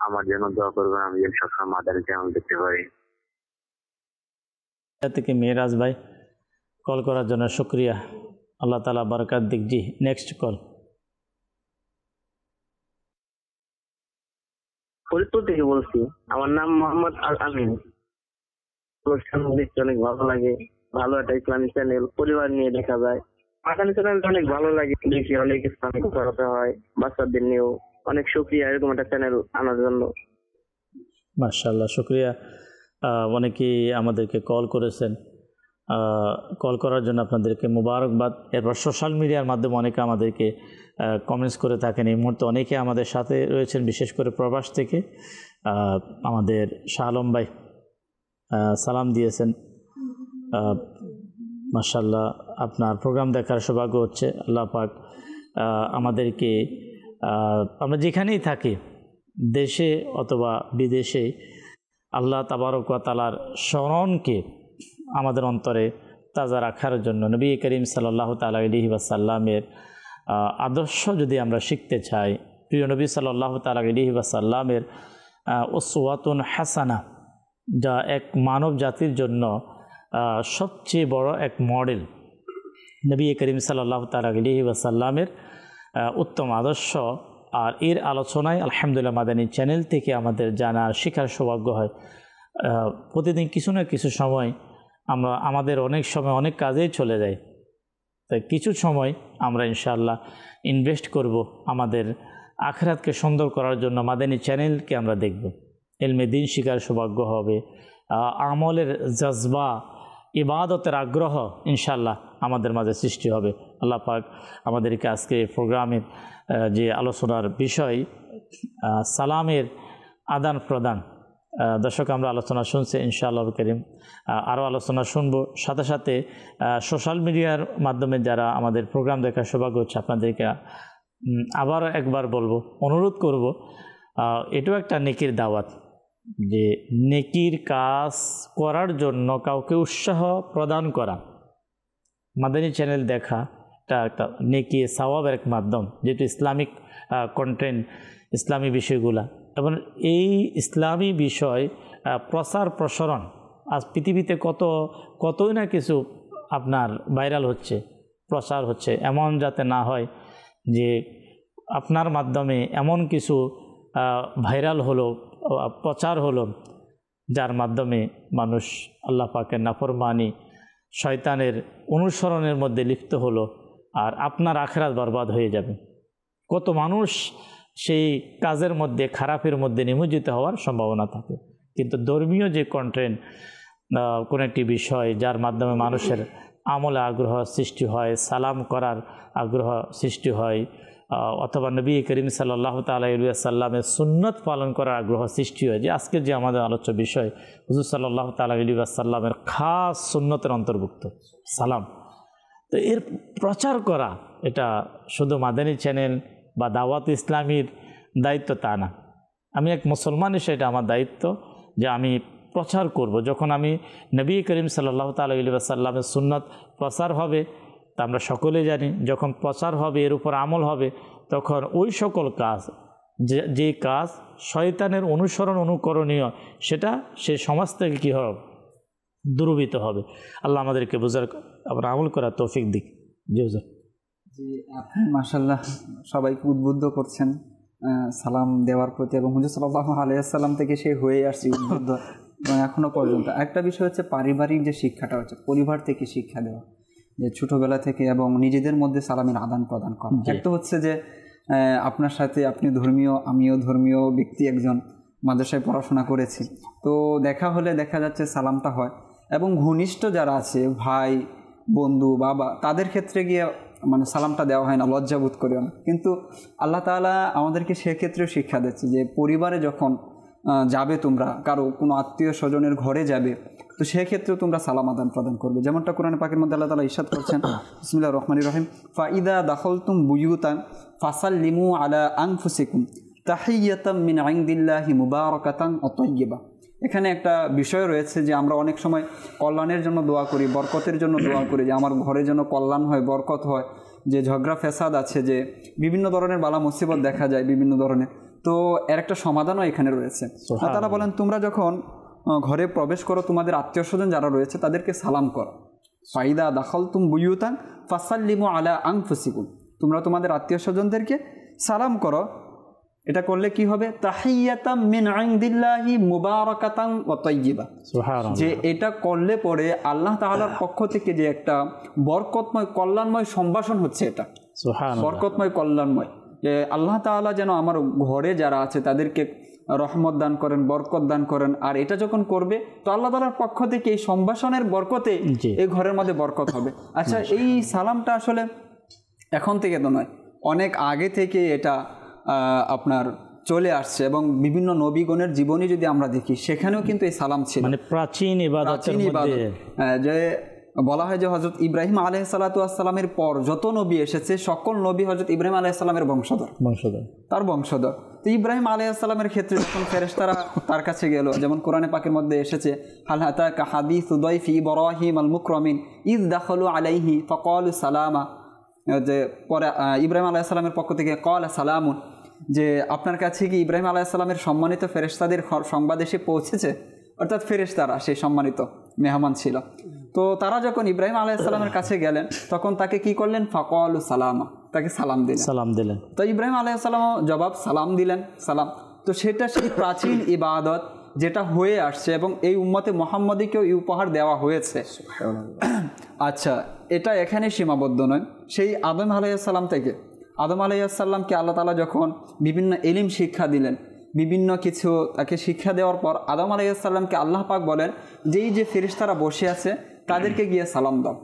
আমার জন্য দোয়া করবেন, আমি যেন সবসময় মাদার চ্যানেল দেখতে পারি। থেকে মেহরাজ ভাই কল করার জন্য শুকরিয়া, আল্লাহ তাআলা বরকত দিক। জি, নেক্সট কল। ফরিদপুর থেকে বলছি, আমার নাম মোহাম্মদ আল আমিন। অনুষ্ঠান দেখতে অনেক ভালো লাগে, ভালো একটা ইসলামিক চ্যানেল, পরিবার নিয়ে দেখা যায়। মাদানী চ্যানেলটা অনেক ভালো লাগে, দেখি অনেক ইসলামিক করাতে হয় বাচ্চাদের নিয়েও। অনেক শুকরিয়া এরকম একটা চ্যানেল আনার জন্য। মাশাআল্লাহ, শুকরিয়া। অনেকেই আমাদেরকে কল করেছেন, কল করার জন্য আপনাদেরকে মুবারকবাদ। এরপর সোশ্যাল মিডিয়ার মাধ্যমে অনেকে আমাদেরকে কমেন্টস করে থাকেন। এই মুহূর্তে অনেকে আমাদের সাথে রয়েছেন, বিশেষ করে প্রবাস থেকে আমাদের শাহ আলম ভাই সালাম দিয়েছেন। মাশাআল্লাহ, আপনার প্রোগ্রাম দেখার সৌভাগ্য হচ্ছে। আল্লাহ পাক আমাদেরকে, আমরা যেখানেই থাকি, দেশে অথবা বিদেশে, আল্লাহ তাবারক ওয়া তাআলার স্মরণকে আমাদের অন্তরে তাজা রাখার জন্য নবী করিম সাল্লাল্লাহু তাআলা আলাইহি ওয়াসাল্লামের আদর্শ যদি আমরা শিখতে চাই, প্রিয় নবী সাল্লাল্লাহু তাআলা আলাইহি ওয়াসাল্লামের উসওয়াতুন হাসানা, যা এক মানব জাতির জন্য সবচেয়ে বড় এক মডেল, নবী করিম সাল্লাল্লাহু তাআলা আলাইহি ওয়াসাল্লামের উত্তম আদর্শ। আর এর আলোচনায় আলহামদুলিল্লাহ মাদানী চ্যানেল থেকে আমাদের জানার শেখার সৌভাগ্য হয়। প্রতিদিন কিছু না কিছু সময় আমরা আমাদের অনেক সময় অনেক কাজেই চলে যায়, তাই কিছু সময় আমরা ইনশাআল্লাহ ইনভেস্ট করব আমাদের আখিরাতকে সুন্দর করার জন্য। মাদানী চ্যানেলকে আমরা দেখব, ইলমে দ্বীন শিখার সৌভাগ্য হবে, আমলের জজবা, ইবাদতের আগ্রহ ইনশাআল্লাহ আমাদের মাঝে সৃষ্টি হবে। আল্লাহ পাক আমাদেরকে আজকে প্রোগ্রামের যে আলোচনার বিষয় সালামের আদান প্রদান, দর্শক আমরা আলোচনা শুনছি, ইনশাআল্লাহ কারীম আরও আলোচনা শুনব। সাথে সাথে সোশ্যাল মিডিয়ার মাধ্যমে যারা আমাদের প্রোগ্রাম দেখার সৌভাগ্য হচ্ছে, আপনাদেরকে আবার একবার বলবো, অনুরোধ করব, এটাও একটা নেকির দাওয়াত, যে নেকির কাজ করার জন্য কাউকে উৎসাহ প্রদান করা। মাদানী চ্যানেল দেখা এটা একটা নেকি সওয়াবের এক মাধ্যম, যেহেতু ইসলামিক কন্টেন্ট, ইসলামী বিষয়গুলা, এবং এই ইসলামী বিষয় প্রচার প্রসারণ আজ পৃথিবীতে কতই না কিছু আপনার ভাইরাল হচ্ছে, প্রচার হচ্ছে। এমন যাতে না হয় যে আপনার মাধ্যমে এমন কিছু ভাইরাল হলো, প্রচার হলো, যার মাধ্যমে মানুষ আল্লাহ পাকের নাফরমানি, শয়তানের অনুসরণের মধ্যে লিপ্ত হলো, আর আপনার আখিরাত বরবাদ হয়ে যাবে। কত মানুষ সেই কাজের মধ্যে, খারাপের মধ্যে নিমজ্জিত হওয়ার সম্ভাবনা থাকে। কিন্তু ধর্মীয় যে কন্টেন্ট, কোনো একটি বিষয় যার মাধ্যমে মানুষের আমলে আগ্রহ সৃষ্টি হয়, সালাম করার আগ্রহ সৃষ্টি হয়, অথবা নবী করিম সাল্লাল্লাহু তাআলা আলাইহি ওয়াসাল্লামের সুন্নত পালন করার আগ্রহ সৃষ্টি হয়, যে আজকের যে আমাদের আলোচ্য বিষয় হুজুর সাল্লাল্লাহু তাআলা আলাইহি ওয়াসাল্লামের খাস সুন্নতের অন্তর্ভুক্ত সালাম। তো এর প্রচার করা এটা শুধু মাদানী চ্যানেল বা দাওয়াত ইসলামীর দায়িত্ব তা না। আমি এক মুসলমান হিসেবে এটা আমার দায়িত্ব যে আমি প্রচার করব। যখন আমি নবী করিম সাল্লাল্লাহু তাআলা আলাইহি ওয়াসাল্লামের সুন্নাত প্রচার হবে, তা আমরা সকলে জানি, যখন প্রচার হবে, এর উপর আমল হবে, তখন ওই সকল কাজ, যে কাজ শয়তানের অনুসরণ অনুকরণীয়, সেটা সে সমাজ থেকে কী হবে, দূরীভূত হবে। আল্লাহ আমাদেরকে বোঝার, আবার আমল করার তৌফিক দিক। জি হুজুর। জি, আপনি মাশাআল্লাহ সবাইকে উদ্বুদ্ধ করছেন সালাম দেওয়ার প্রতি, এবং হুজুর সাল্লাল্লাহু আলাইহি ওয়াসাল্লাম থেকে সে হয়ে আসছে উদ্বুদ্ধ এখনো পর্যন্ত। একটা বিষয় হচ্ছে পারিবারিক যে শিক্ষাটা হচ্ছে, পরিবার থেকে শিক্ষা দেওয়া, যে ছোটোবেলা থেকে, এবং নিজেদের মধ্যে সালামের আদান প্রদান করা। একটা হচ্ছে যে আপনার সাথে, আপনি ধর্মীয়, আমিও ধর্মীয় ব্যক্তি, একজন মাদ্রাসায় পড়াশোনা করেছি, তো দেখা হলে দেখা যাচ্ছে সালামটা হয়, এবং ঘনিষ্ঠ যারা আছে, ভাই, বন্ধু, বাবা, তাদের ক্ষেত্রে গিয়ে মানে সালামটা দেওয়া হয় না, লজ্জাবোধ করেও না। কিন্তু আল্লাহ তাআলা আমাদেরকে সেক্ষেত্রেও শিক্ষা দিচ্ছে যে পরিবারে যখন যাবে, তোমরা কারো কোনো আত্মীয় স্বজনের ঘরে যাবে, তো সেক্ষেত্রেও তোমরা সালাম আদান প্রদান করবে। যেমনটা কোরআন পাকের মধ্যে আল্লাহ তাআলা ইরশাদ করছেন, বিসমিল্লাহির রহমানির রহিম, ফাইদা দাখালতুম বুয়ুতান ফাসাল্লিমু আলা আনফুসিকুম তাহিয়াতাম মিন ইনদিল্লাহি মুবারাকাতান ওয়া তাইয়্যিবা। এখানে একটা বিষয় রয়েছে যে আমরা অনেক সময় কল্যাণের জন্য দোয়া করি, বরকতের জন্য দোয়া করি, যে আমার ঘরের জন্য কল্যাণ হয়, বরকত হয়, যে ঝগড়া ফেসাদ আছে, যে বিভিন্ন ধরনের বালা মুসিবত দেখা যায় বিভিন্ন ধরনের, তো এর একটা সমাধানও এখানে রয়েছে। তারা বলেন, তোমরা যখন ঘরে প্রবেশ করো, তোমাদের আত্মীয় স্বজন যারা রয়েছে তাদেরকে সালাম করো। ফাইদা দাখালতুম বুয়ুতান ফাসাল্লিমু আলা আনফুসিকুম, তোমরা তোমাদের আত্মীয় স্বজনদেরকে সালাম করো। এটা করলে কি হবে, তাহিয়াতাম মিন ইনদিল্লাহি মুবারাকাতান ওয়া তাইয়্যিবা, যে এটা করলে পরে আল্লাহ তাআলার পক্ষ থেকে যে একটা বরকতময় কল্যাণময় সম্ভাষণ হচ্ছে, এটা বরকতময় কল্যাণময়, যে আল্লাহ তাআলা যেন আমার ঘরে যারা আছে তাদেরকে রহমত দান করেন, বরকত দান করেন। আর এটা যখন করবে, তো আল্লাহ তাআলার পক্ষ থেকে এই সম্ভাষণের বরকতে এই ঘরের মধ্যে বরকত হবে। আচ্ছা, এই সালামটা আসলে এখন থেকে তো নয়, অনেক আগে থেকে এটা আপনার চলে আসছে, এবং বিভিন্ন নবীগণের জীবনী যদি আমরা দেখি, সেখানেও কিন্তু এই সালাম ছিল, মানে প্রাচীন ইবাদত। যে বলা হয় যে হযরত ইব্রাহিম আলাইহিস সালাতু ওয়াস সালামের পর যত নবী এসেছে, সকল নবী হযরত ইব্রাহিম আলাইহিস সালামের বংশধর, তার বংশধর। তো ইব্রাহিম আলাইহিস সালামের ক্ষেত্রে যখন ফেরেশতারা তার কাছে গেল, যেমন কোরআনে পাকের মধ্যে এসেছে, হাল হাতাকা হাদিসু দাইফি ইব্রাহিম আল মুকরামিন ইয দাখালু আলাইহি ফাকালু সালামা, যে পরে ইব্রাহিম আলাইহিস সালামের পক্ষ থেকে ক্বালা সালামুন, যে আপনার কাছে কি ইব্রাহিম আলাইহিস সালামের সম্মানিত ফেরেশতাদের সংবাদ এসে পৌঁছেছে, অর্থাৎ ফেরেশতারা সেই সম্মানিত মেহমান ছিল। তো তারা যখন ইব্রাহিম আলাইহিস সালামের কাছে গেলেন, তখন তাকে কি করলেন, ফাকালু সালামা, তাকে সালাম দিলেন। তো ইব্রাহিম আলাইহিস সালাম জবাব সালাম দিলেন, সালাম। তো সেটা সেই প্রাচীন ইবাদত যেটা হয়ে আসছে, এবং এই উম্মতে মুহাম্মদীকেও এই উপহার দেওয়া হয়েছে। আচ্ছা, এটা এখানে সীমাবদ্ধ নয়, সেই আদম আলাইহিস সালাম থেকে, আদম আলাইহিস সালামকে আল্লাহ তাআলা যখন বিভিন্ন ইলম শিক্ষা দিলেন, বিভিন্ন কিছু তাকে শিক্ষা দেওয়ার পর আদম আলাইহিস সালামকে আল্লাহ পাক বলেন যে এই যে ফেরেশতারা বসে আছে তাদেরকে গিয়ে সালাম দাও।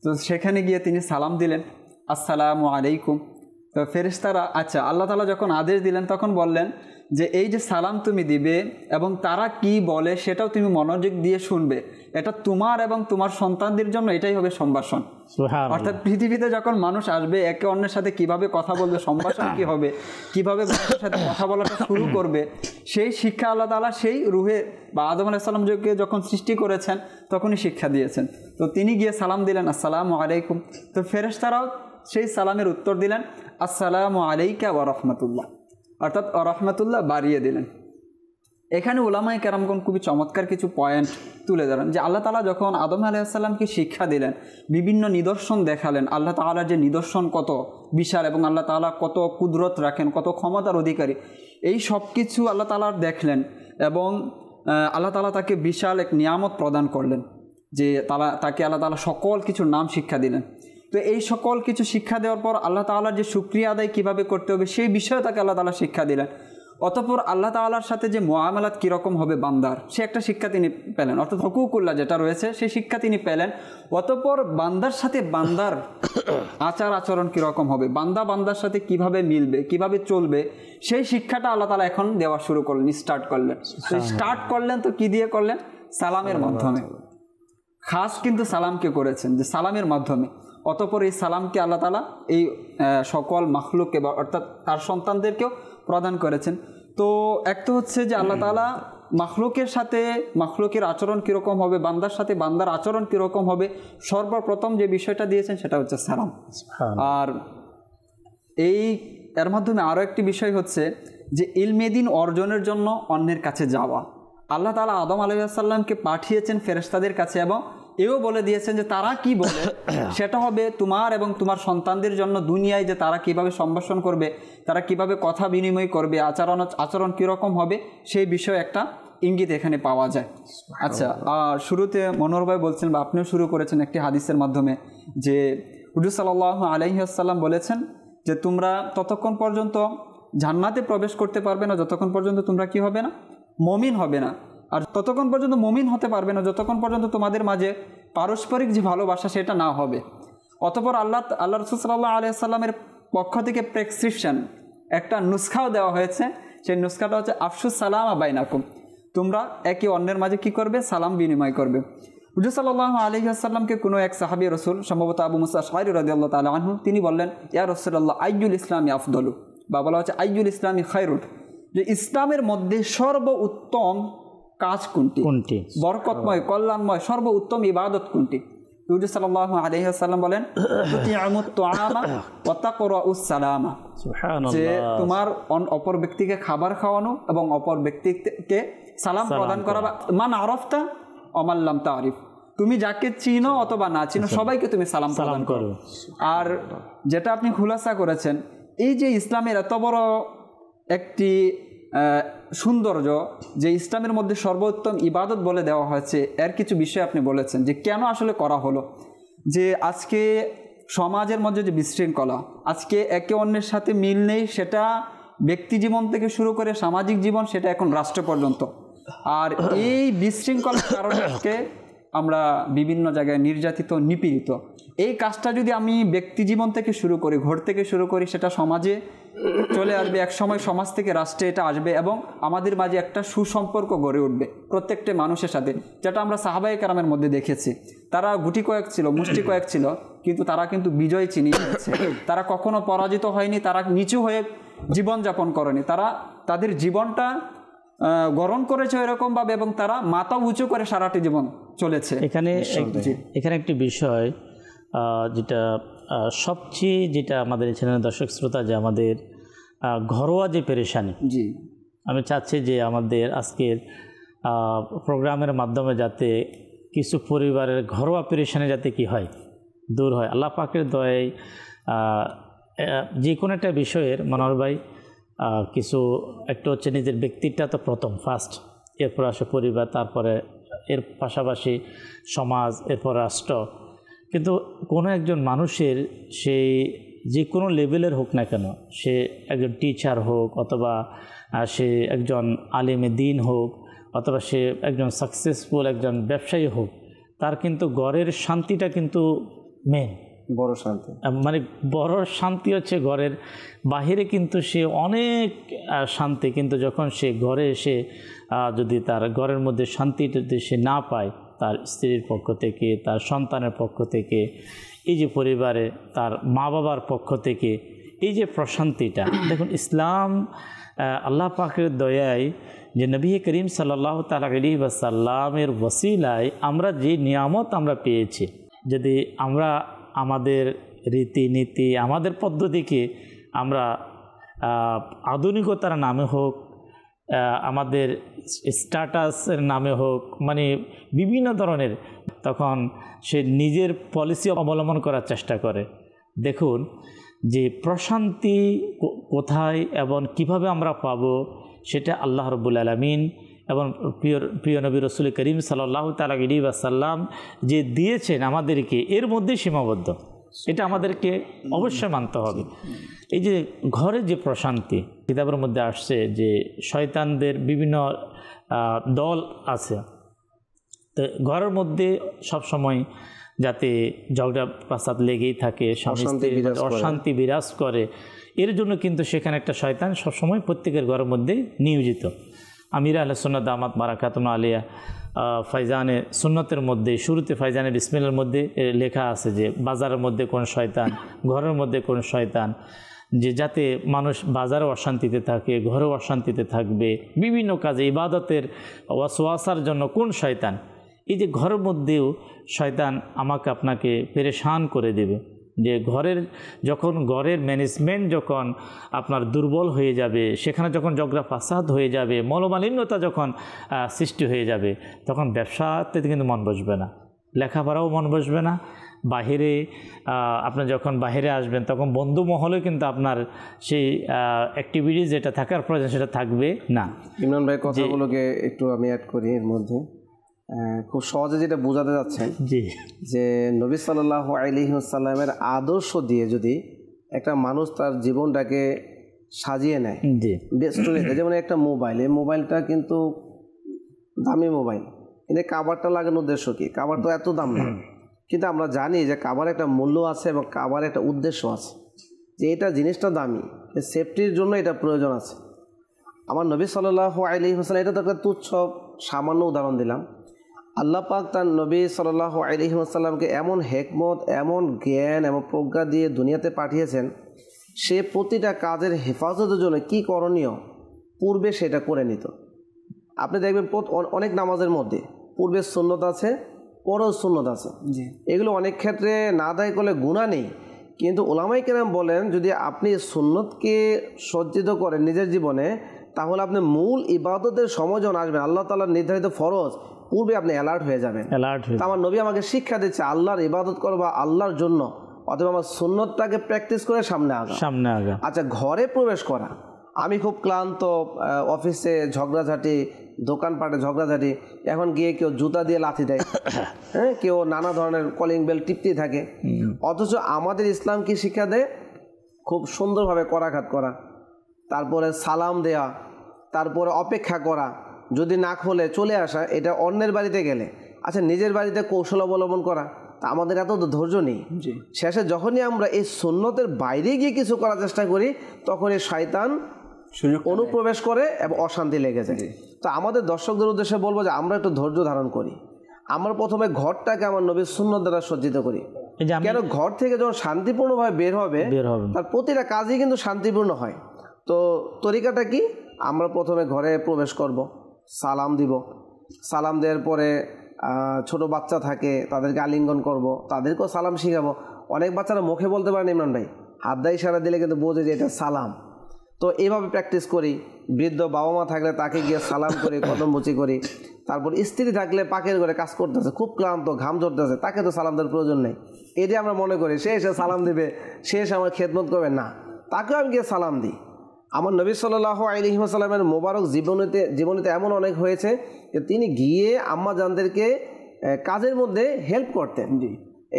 তো সেখানে গিয়ে তিনি সালাম দিলেন, আসসালামু আলাইকুম। তো ফেরেশতারা, আচ্ছা, আল্লাহ তাআলা যখন আদেশ দিলেন, তখন বললেন যে এই যে সালাম তুমি দিবে এবং তারা কি বলে সেটাও তুমি মনোযোগ দিয়ে শুনবে, এটা তোমার এবং তোমার সন্তানদের জন্য এটাই হবে সম্ভাষণ। অর্থাৎ পৃথিবীতে যখন মানুষ আসবে, একে অন্যের সাথে কিভাবে কথা বলবে, সম্ভাষণ কি হবে, কিভাবে মানুষের সাথে কথা বলাটা শুরু করবে, সেই শিক্ষা আল্লাহ তাআলা সেই রুহে বা আদম আলাইহিস সালামকে যখন সৃষ্টি করেছেন তখনই শিক্ষা দিয়েছেন। তো তিনি গিয়ে সালাম দিলেন, আসসালামু আলাইকুম। তো ফেরেশতারাও সেই সালামের উত্তর দিলেন, আসসালামু আলাইকা ওয়া রাহমাতুল্লাহ, অর্থাৎ রহমাতুল্লাহ বাড়িয়ে দিলেন। এখানে উলামায়ে কেরামগণ খুবই চমৎকার কিছু পয়েন্ট তুলে ধরেন, যে আল্লাহ তাআলা যখন আদম আলাইহিস সালামকে শিক্ষা দিলেন, বিভিন্ন নিদর্শন দেখালেন, আল্লাহ তাআলার যে নিদর্শন কত বিশাল, এবং আল্লাহ তাআলা কত কুদরত রাখেন, কত ক্ষমতার অধিকারী, এই সব কিছু আল্লাহ তাআলার দেখলেন, এবং আল্লাহ তাআলা তাকে বিশাল এক নিয়ামত প্রদান করলেন, যে তাকে আল্লাহ তাআলা সকল কিছুর নাম শিক্ষা দিলেন। তো এই সকল কিছু শিক্ষা দেওয়ার পর আল্লাহ তাআলার যে শুকরিয়া আদায় কীভাবে করতে হবে সেই বিষয়ে তাকে আল্লাহ তাআলা শিক্ষা দিলেন। অতঃপর আল্লাহ তাআলার সাথে যে মুআমালাত কীরকম হবে বান্দার, সে একটা শিক্ষা তিনি পেলেন, অর্থাৎ হুকুকুল্লাহ যেটা রয়েছে সেই শিক্ষা তিনি পেলেন। অতঃপর বান্দার সাথে বান্দার আচার আচরণ কীরকম হবে, বান্দা বান্দার সাথে কিভাবে মিলবে, কিভাবে চলবে, সেই শিক্ষাটা আল্লাহ তাআলা এখন দেওয়া শুরু করলেন, স্টার্ট করলেন। তো কি দিয়ে করলেন? সালামের মাধ্যমে। খাস কিন্তু সালামকে করেছেন যে সালামের মাধ্যমে। অতঃপর এই সালামকে আল্লাহ তাআলা এই সকল মাখলুককে, অর্থাৎ তার সন্তানদেরকেও প্রদান করেছেন। তো এক তো হচ্ছে যে আল্লাহ তাআলা মাখলুকের সাথে মাখলুকের আচরণ কীরকম হবে, বান্দার সাথে বান্দার আচরণ কীরকম হবে, সর্বপ্রথম যে বিষয়টা দিয়েছেন সেটা হচ্ছে সালাম। আর এর মাধ্যমে আরও একটি বিষয় হচ্ছে যে ইলমে দ্বীন অর্জনের জন্য অন্যের কাছে যাওয়া। আল্লাহ তাআলা আদম আলাইহিস সালামকে পাঠিয়েছেন ফেরেশতাদের কাছে এবং এও বলে দিয়েছেন যে তারা কি বলে সেটা হবে তোমার এবং তোমার সন্তানদের জন্য দুনিয়ায়, যে তারা কিভাবে সম্ভাষণ করবে, তারা কিভাবে কথা বিনিময় করবে, আচরণ কীরকম হবে, সেই বিষয়ে একটা ইঙ্গিত এখানে পাওয়া যায়। আচ্ছা, আর শুরুতে মনোহর ভাই বলছেন বা আপনিও শুরু করেছেন একটি হাদিসের মাধ্যমে যে হুজুর সাল্লাল্লাহু আলাইহি ওয়াসাল্লাম বলেছেন যে তোমরা ততক্ষণ পর্যন্ত জান্নাতে প্রবেশ করতে পারবে না যতক্ষণ পর্যন্ত তোমরা কি হবে না, মুমিন হবে না, আর ততক্ষণ পর্যন্ত মুমিন হতে পারবে না যতক্ষণ পর্যন্ত তোমাদের মাঝে পারস্পরিক যে ভালোবাসা সেটা না হবে। অতঃপর আল্লাহ রাসূল সাল্লাল্লাহু আলাইহি ওয়াসাল্লামের পক্ষ থেকে প্রেসক্রিপশন একটা নুসখাও দেওয়া হয়েছে। সেই নুসখাটা হচ্ছে আফসুস সালামা বাইনাকুম, তোমরা একে অন্যের মাঝে কি করবে, সালাম বিনিময় করবে। হুজুর সাল্লাল্লাহু আলাইহি ওয়াসাল্লামকে কোনো এক সাহাবী রাসূল, সম্ভবত আবু মুসা আশআরী রাদিয়াল্লাহু তাআলা আনহু, তিনি বললেন, ইয়া রাসূলুল্লাহ আইয়ুল ইসলামি আফদলু, বা বলা হচ্ছে আইয়ুল ইসলামি খায়রুন, যে ইসলামের মধ্যে সর্বোত্তম কাজ কোনটি, বরকতময় কল্যাণময় সর্বোত্তম ইবাদত কোনটি? হুজুর সাল্লাল্লাহু আলাইহি ওয়াসাল্লাম বলেন, তুতিআমুত তুআমা ওয়া তাকরাউস সালামা, যে তোমার অপর ব্যক্তিকে খাবার খাওয়ানো এবং অপর ব্যক্তিকে সালাম প্রদান করা। মান আরাফতা ওয়া মান লাম তারিফ, তুমি যাকে চিনো অথবা না চিনো সবাইকে তুমি সালাম প্রদান করো। আর যেটা আপনি খুলাসা করেছেন, এই যে ইসলামের এত বড় একটি সৌন্দর্য, যে ইসলামের মধ্যে সর্বোত্তম ইবাদত বলে দেওয়া হয়েছে, এর কিছু বিষয় আপনি বলেছেন যে কেন আসলে করা হলো। যে আজকে সমাজের মধ্যে যে বিশৃঙ্খলা, আজকে একে অন্যের সাথে মিল নেই, সেটা ব্যক্তি জীবন থেকে শুরু করে সামাজিক জীবন, সেটা এখন রাষ্ট্র পর্যন্ত। আর এই বিশৃঙ্খলার কারণে আজকে আমরা বিভিন্ন জায়গায় নির্যাতিত, নিপীড়িত। এই কাজটা যদি আমি ব্যক্তি জীবন থেকে শুরু করি, ঘর থেকে শুরু করি, সেটা সমাজে চলে আসবে, এক সময় সমাজ থেকে রাষ্ট্রে এটা আসবে এবং আমাদের মাঝে একটা সুসম্পর্ক গড়ে উঠবে প্রত্যেকটা মানুষের সাথে, যেটা আমরা সাহাবায়ে কেরামের মধ্যে দেখেছি। তারা গুটি কয়েক ছিল, মুষ্টি কয়েক ছিল, কিন্তু তারা কিন্তু বিজয় চিনিয়ে নিয়েছে। তারা কখনো পরাজিত হয়নি, তারা নিচু হয়ে জীবনযাপন করেনি, তারা তাদের জীবনটা গড়ন করেছে এরকমভাবে এবং তারা মাথা উঁচু করে সারাটি জীবন চলেছে। এখানে একটি বিষয় যেটা সবচেয়ে, যেটা আমাদের চ্যানেলের দর্শক শ্রোতা, যে আমাদের ঘরোয়া যে পেরেশানি, আমি চাচ্ছি যে আমাদের আজকের প্রোগ্রামের মাধ্যমে যাতে কিছু পরিবারের ঘরোয়া পেরেশানি যাতে কি হয়, দূর হয় আল্লাহ পাকের দয়ায়। যে কোনো একটা বিষয়ের মনোহর ভাই কিছু একটা হচ্ছে নিজের ব্যক্তিটা তো প্রথম ফার্স্ট, এরপর আসে পরিবার, তারপরে এর পাশাপাশি সমাজ, এরপর রাষ্ট্র। কিন্তু কোনো একজন মানুষের সেই যে কোনো লেভেলের হোক না কেন, সে একজন টিচার হোক, অথবা সে একজন আলেমে দ্বীন হোক, অথবা সে একজন সাকসেসফুল একজন ব্যবসায়ী হোক, তার কিন্তু ঘরের শান্তিটা কিন্তু মেন বড় শান্তি, মানে বড় শান্তি হচ্ছে ঘরের। বাহিরে কিন্তু সে অনেক শান্তি, কিন্তু যখন সে ঘরে এসে যদি তার ঘরের মধ্যে শান্তি যদি সে না পায়, তার স্ত্রীর পক্ষ থেকে, তার সন্তানের পক্ষ থেকে, এই যে পরিবারে তার মা বাবার পক্ষ থেকে, এই যে প্রশান্তিটা, দেখুন ইসলাম আল্লাহ পাকের দয়ায় যে নবী করিম সাল্লাল্লাহু তাআলা আলাইহি ওয়াসাল্লামের ওসিলায় আমরা যে নিয়ামত আমরা পেয়েছি, যদি আমরা আমাদের রীতিনীতি, আমাদের পদ্ধতিকে আমরা আধুনিকতার নামে হোক, আমাদের স্ট্যাটাসের নামে হোক, মানে বিভিন্ন ধরনের, তখন সে নিজের পলিসি অবলম্বন করার চেষ্টা করে। দেখুন যে প্রশান্তি কোথায় এবং কিভাবে আমরা পাব, সেটা আল্লাহ রাব্বুল আলামিন এবং প্রিয় নবী রাসূল করিম সাল্লাল্লাহু তাআলা আলাইহি ওয়াসাল্লাম যে দিয়েছেন আমাদেরকে, এর মধ্যে সীমাবদ্ধ। এটা আমাদেরকে অবশ্যই মানতে হবে। এই যে ঘরের যে প্রশান্তি, কিতাবের মধ্যে আসছে যে শয়তানদের বিভিন্ন দল আছে, তো ঘরের মধ্যে সবসময় যাতে ঝগড়া ফাসাদ লেগেই থাকে, অশান্তি বিরাজ করে, এর জন্য কিন্তু সেখানে একটা শয়তান সবসময় প্রত্যেকের ঘরের মধ্যে নিয়োজিত। আমির আহলে সুন্নাত দামাত বারাকাতুহু আলিয়া ফাইজানে সুন্নতের মধ্যে শুরুতে ফাইজানে বিসমিল্লাহর মধ্যে লেখা আছে যে বাজারের মধ্যে কোন শয়তান, ঘরের মধ্যে কোন শয়তান। যে যাতে মানুষ বাজারে অশান্তিতে থাকে, ঘরেও অশান্তিতে থাকবে, বিভিন্ন কাজে ইবাদতের ওয়াসওয়াসার জন্য কোন শয়তান, এই যে ঘরের মধ্যেও শয়তান আমাকে আপনাকে পেরেশান করে দেবে, যে ঘরের ম্যানেজমেন্ট যখন আপনার দুর্বল হয়ে যাবে, সেখানে যখন ঝগড়া ফাসাদ হয়ে যাবে, মনোমালিন্যতা যখন সৃষ্টি হয়ে যাবে, তখন ব্যবসাতে কিন্তু মন বসবে না, লেখাপড়াও মন বসবে না। বাহিরে আপনি যখন বাহিরে আসবেন তখন বন্ধু মহলে কিন্তু আপনার সেই অ্যাক্টিভিটিস যেটা থাকার প্রয়োজন সেটা থাকবে না। ইমরান ভাই কথাগুলোকে একটু আমি অ্যাড করি এর মধ্যে, খুব সহজে যেটা বোঝাতে যাচ্ছেন জি, যে নবী সাল্লাল্লাহু আলাইহি ওয়াসাল্লামের আদর্শ দিয়ে যদি একটা মানুষ তার জীবনটাকে সাজিয়ে নেয়, জি, বেস্ট নিতে, যেমন একটা মোবাইল, এই মোবাইলটা কিন্তু দামি মোবাইল, কিন্তু কাভারটা লাগানোর উদ্দেশ্য কি? কাভার তো এত দাম না, কিন্তু আমরা জানি যে কাভার একটা মূল্য আছে এবং কাভার একটা উদ্দেশ্য আছে, যে এটা জিনিসটা দামি, সেফটির জন্য এটা প্রয়োজন আছে। আমার নবী সাল্লাল্লাহু আলাইহি ওয়াসাল্লাম, এটা তো একটা তুচ্ছ সামান্য উদাহরণ দিলাম, আল্লাহ পাক তার নবী সাল্লাল্লাহু আলাইহি ওয়াসাল্লামকে এমন হেকমত, এমন জ্ঞান এবং প্রজ্ঞা দিয়ে দুনিয়াতে পাঠিয়েছেন, সে প্রতিটা কাজের হেফাজতের জন্য কি করণীয় পূর্বে সেটা করে নিত। আপনি দেখবেন অনেক নামাজের মধ্যে পূর্বে সুন্নত আছে, পরেও সুন্নত আছে, এগুলো অনেক ক্ষেত্রে না আদায় করলে গুনাহ নেই, কিন্তু উলামায়ে কেরাম বলেন যদি আপনি সুন্নতকে সজ্জিত করেন নিজের জীবনে, তাহলে আপনি মূল ইবাদতের সময় যখন আসবেন, আল্লাহ তাআলার নির্ধারিত ফরজ, পূর্বে আপনি অ্যালার্ট হয়ে যাবেন। আমার নবী আমাকে শিক্ষা দিচ্ছে আল্লাহর ইবাদত করবা আল্লাহর জন্য, অথবা আমার সুন্নতটাকে প্র্যাকটিস করে সামনে আগা। আচ্ছা, ঘরে প্রবেশ করা, আমি খুব ক্লান্ত, অফিসে ঝগড়াঝাটি, দোকানপাটে ঝগড়াঝাটি, এখন গিয়ে কেউ জুতা দিয়ে লাথি দেয়, হ্যাঁ, কেউ নানা ধরনের কলিং বেল টিপতেই থাকে, অথচ আমাদের ইসলাম কি শিক্ষা দেয়? খুব সুন্দরভাবে করাঘাত করা, তারপরে সালাম দেয়া, তারপরে অপেক্ষা করা, যদি না খোলে চলে আসা, এটা অন্যের বাড়িতে গেলে। আচ্ছা, নিজের বাড়িতে কৌশল অবলম্বন করা, তা আমাদের এত তো ধৈর্য নেই। শেষে যখনই আমরা এই সুন্নতের বাইরে গিয়ে কিছু করার চেষ্টা করি, তখন এই শয়তান অনুপ্রবেশ করে এবং অশান্তি লেগে যায়। তো আমাদের দর্শকদের উদ্দেশ্যে বলবো যে আমরা একটু ধৈর্য ধারণ করি, আমরা প্রথমে ঘরটাকে আমার নবীর সুন্নত দ্বারা সজ্জিত করি, কেন ঘর থেকে যখন শান্তিপূর্ণভাবে বের হবে তার প্রতিটা কাজই কিন্তু শান্তিপূর্ণ হয়। তো তরিকাটা কি? আমরা প্রথমে ঘরে প্রবেশ করব, সালাম দিব, সালাম দেওয়ার পরে ছোট বাচ্চা থাকে তাদেরকে আলিঙ্গন করব, তাদেরকেও সালাম শিখাবো। অনেক বাচ্চারা মুখে বলতে পারেন ইমরান ভাই, হাত দিয়ে ইশারা দিলে কিন্তু বোঝে যে এটা সালাম। তো এইভাবে প্র্যাকটিস করি। বৃদ্ধ বাবা মা থাকলে তাকে গিয়ে সালাম করি, কদম মুচি করি। তারপর স্ত্রী থাকলে পাকের ঘরে কাজ করতেছে, খুব ক্লান্ত, ঘাম ঝরতেছে, তাকে তো সালাম দেওয়ার প্রয়োজন নেই, এটি আমরা মনে করি সে এসে সালাম দিবে, সে এসে আমার খেদমত করবে না, তাকেও আমি গিয়ে সালাম দিই। আমার নবী সাল্লাল্লাহু আলাইহি ওয়াসাল্লামের মোবারক জীবনীতে এমন অনেক হয়েছে যে তিনি গিয়ে আম্মা জানদেরকে কাজের মধ্যে হেল্প করতেন,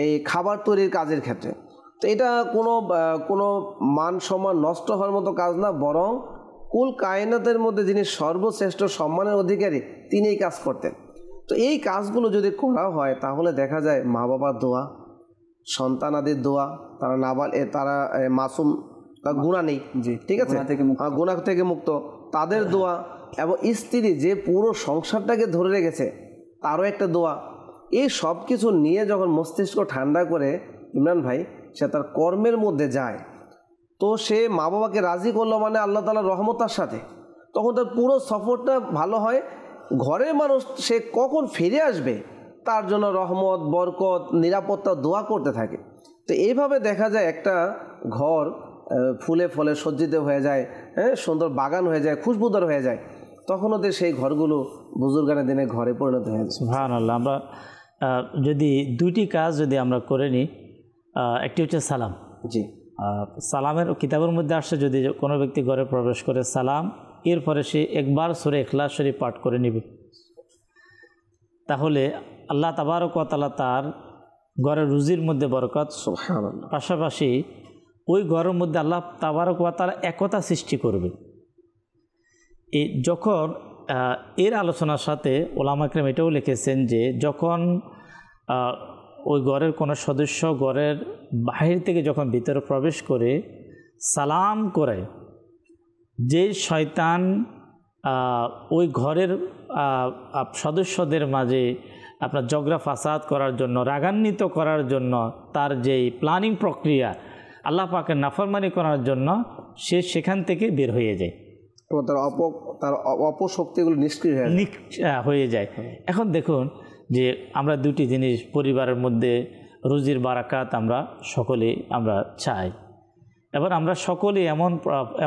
এই খাবার তৈরির কাজের ক্ষেত্রে। তো এটা কোনো মান সম্মান নষ্ট হওয়ার মতো কাজ না, বরং কুল কায়নাতের মধ্যে যিনি সর্বশ্রেষ্ঠ সম্মানের অধিকারী তিনি এই কাজ করতেন। তো এই কাজগুলো যদি করা হয় তাহলে দেখা যায় মা বাবার দোয়া, সন্তানাদের দোয়া, তারা মাসুম, তার গুনাহ নেই, ঠিক আছে, গুনাহ থেকে মুক্ত, তাদের দোয়া, এবং স্ত্রী যে পুরো সংসারটাকে ধরে রেখেছে তারও একটা দোয়া। এই সব কিছু নিয়ে যখন মস্তিষ্ক ঠান্ডা করে ইমরান ভাই সে তার কর্মের মধ্যে যায়, তো সে মা বাবাকে রাজি করলো মানে আল্লাহ তাআলার রহমতার সাথে, তখন তার পুরো সফরটা ভালো হয়। ঘরের মানুষ সে কখন ফিরে আসবে তার জন্য রহমত, বরকত, নিরাপত্তা দোয়া করতে থাকে। তো এইভাবে দেখা যায় একটা ঘর ফুলে ফলে সজ্জিত হয়ে যায়, হ্যাঁ, সুন্দর বাগান হয়ে যায়, খুশবুদার হয়ে যায়, তখন ওদের সেই ঘরগুলো বুজুর্গানের দিনে ঘরে পরিণত হয়ে যায়। সুবহানাল্লাহ। আমরা যদি দুইটি কাজ যদি আমরা করে নিই, একটি হচ্ছে সালাম। জি, সালামের কিতাবের মধ্যে আসছে যদি কোনো ব্যক্তি ঘরে প্রবেশ করে সালাম, এরপরে সে একবার সূরা ইখলাস শরীফ পাঠ করে নেবে, তাহলে আল্লাহ তাবারক ওয়া তাআলা তার ঘরের রুজির মধ্যে বরকত, সুবহানাল্লাহ, পাশাপাশি ওই ঘরের মধ্যে আল্লাহ তাবারক ওয়া তাআলা একতা সৃষ্টি করবে। যখন এর আলোচনার সাথে ওলামা কেরাম এটাও লিখেছেন যে যখন ওই ঘরের কোনো সদস্য ঘরের বাহির থেকে যখন ভিতরে প্রবেশ করে সালাম করে, যে শয়তান ওই ঘরের সদস্যদের মাঝে আপনার ঝগড়া ফাসাদ করার জন্য, রাগান্বিত করার জন্য তার যেই প্ল্যানিং প্রক্রিয়া, আল্লাহ পাকের নাফরমানি করার জন্য সে সেখান থেকে বের হয়ে যায় এবং তার অপশক্তিগুলো নিষ্ক্রিয় হয়ে যায়। এখন দেখুন যে আমরা দুটি জিনিস পরিবারের মধ্যে রুজির বারাকাত আমরা সকলেই আমরা চাই, এবার আমরা সকলেই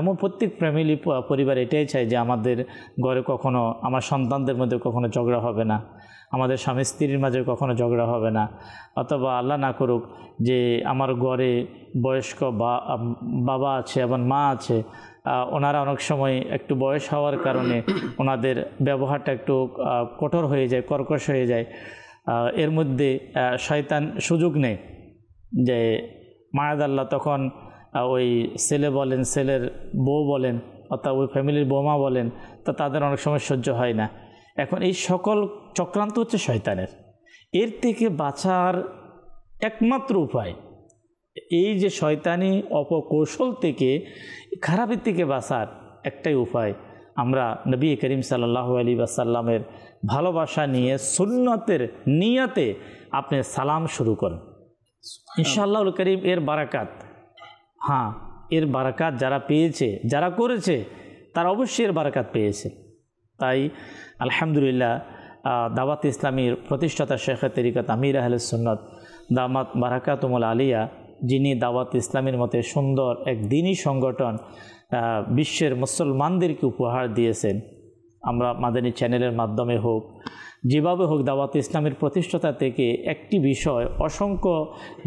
এমন প্রত্যেক ফ্যামিলি পরিবার এটাই চাই যে আমাদের ঘরে কখনো আমার সন্তানদের মধ্যে কখনো ঝগড়া হবে না, আমাদের স্বামী স্ত্রীর মাঝে কখনো ঝগড়া হবে না, অথবা আল্লাহ না করুক যে আমার ঘরে বয়স্ক বাবা আছে এবং মা আছে, ওনারা অনেক সময় একটু বয়স হওয়ার কারণে ওনাদের ব্যবহারটা একটু কঠোর হয়ে যায়, কর্কশ হয়ে যায়, এর মধ্যে শয়তান সুযোগ নেই যে মায়াদাল্লাহ তখন ওই ছেলে বলেন, ছেলের বউ বলেন, অর্থাৎ ওই ফ্যামিলির বৌমা বলেন, তো তাদের অনেক সময় সহ্য হয় না। এখন এই সকল চক্রান্ত হচ্ছে শয়তানের। এর থেকে বাঁচার একমাত্র উপায় এই যে শয়তানি অপকৌশল থেকে, খারাপের থেকে বাঁচার একটাই উপায়, আমরা নবী করিম সাল্লাল্লাহু আলাইহি ওয়াসাল্লামের ভালোবাসা নিয়ে সুন্নতের নিয়তে আপনি সালাম শুরু করেন, ইনশাআল্লাহুল করিম এর বারাকাত, হ্যাঁ এর বারাকাত যারা পেয়েছে, যারা করেছে তারা অবশ্যই এর বারাকাত পেয়েছে। তাই আলহামদুলিল্লাহ দাওয়াত ইসলামীর প্রতিষ্ঠাতা শেখ তরিকত আমির আহলে সুন্নাত দামাত বারাকাতুমুল আলিয়া, যিনি দাওয়াত ইসলামীর মতে সুন্দর এক দ্বীনি সংগঠন বিশ্বের মুসলমানদেরকে উপহার দিয়েছেন, আমরা মাদানী চ্যানেলের মাধ্যমে হোক, যেভাবে হোক, দাওয়াত ইসলামের প্রতিষ্ঠাতা থেকে একটি বিষয়, অসংখ্য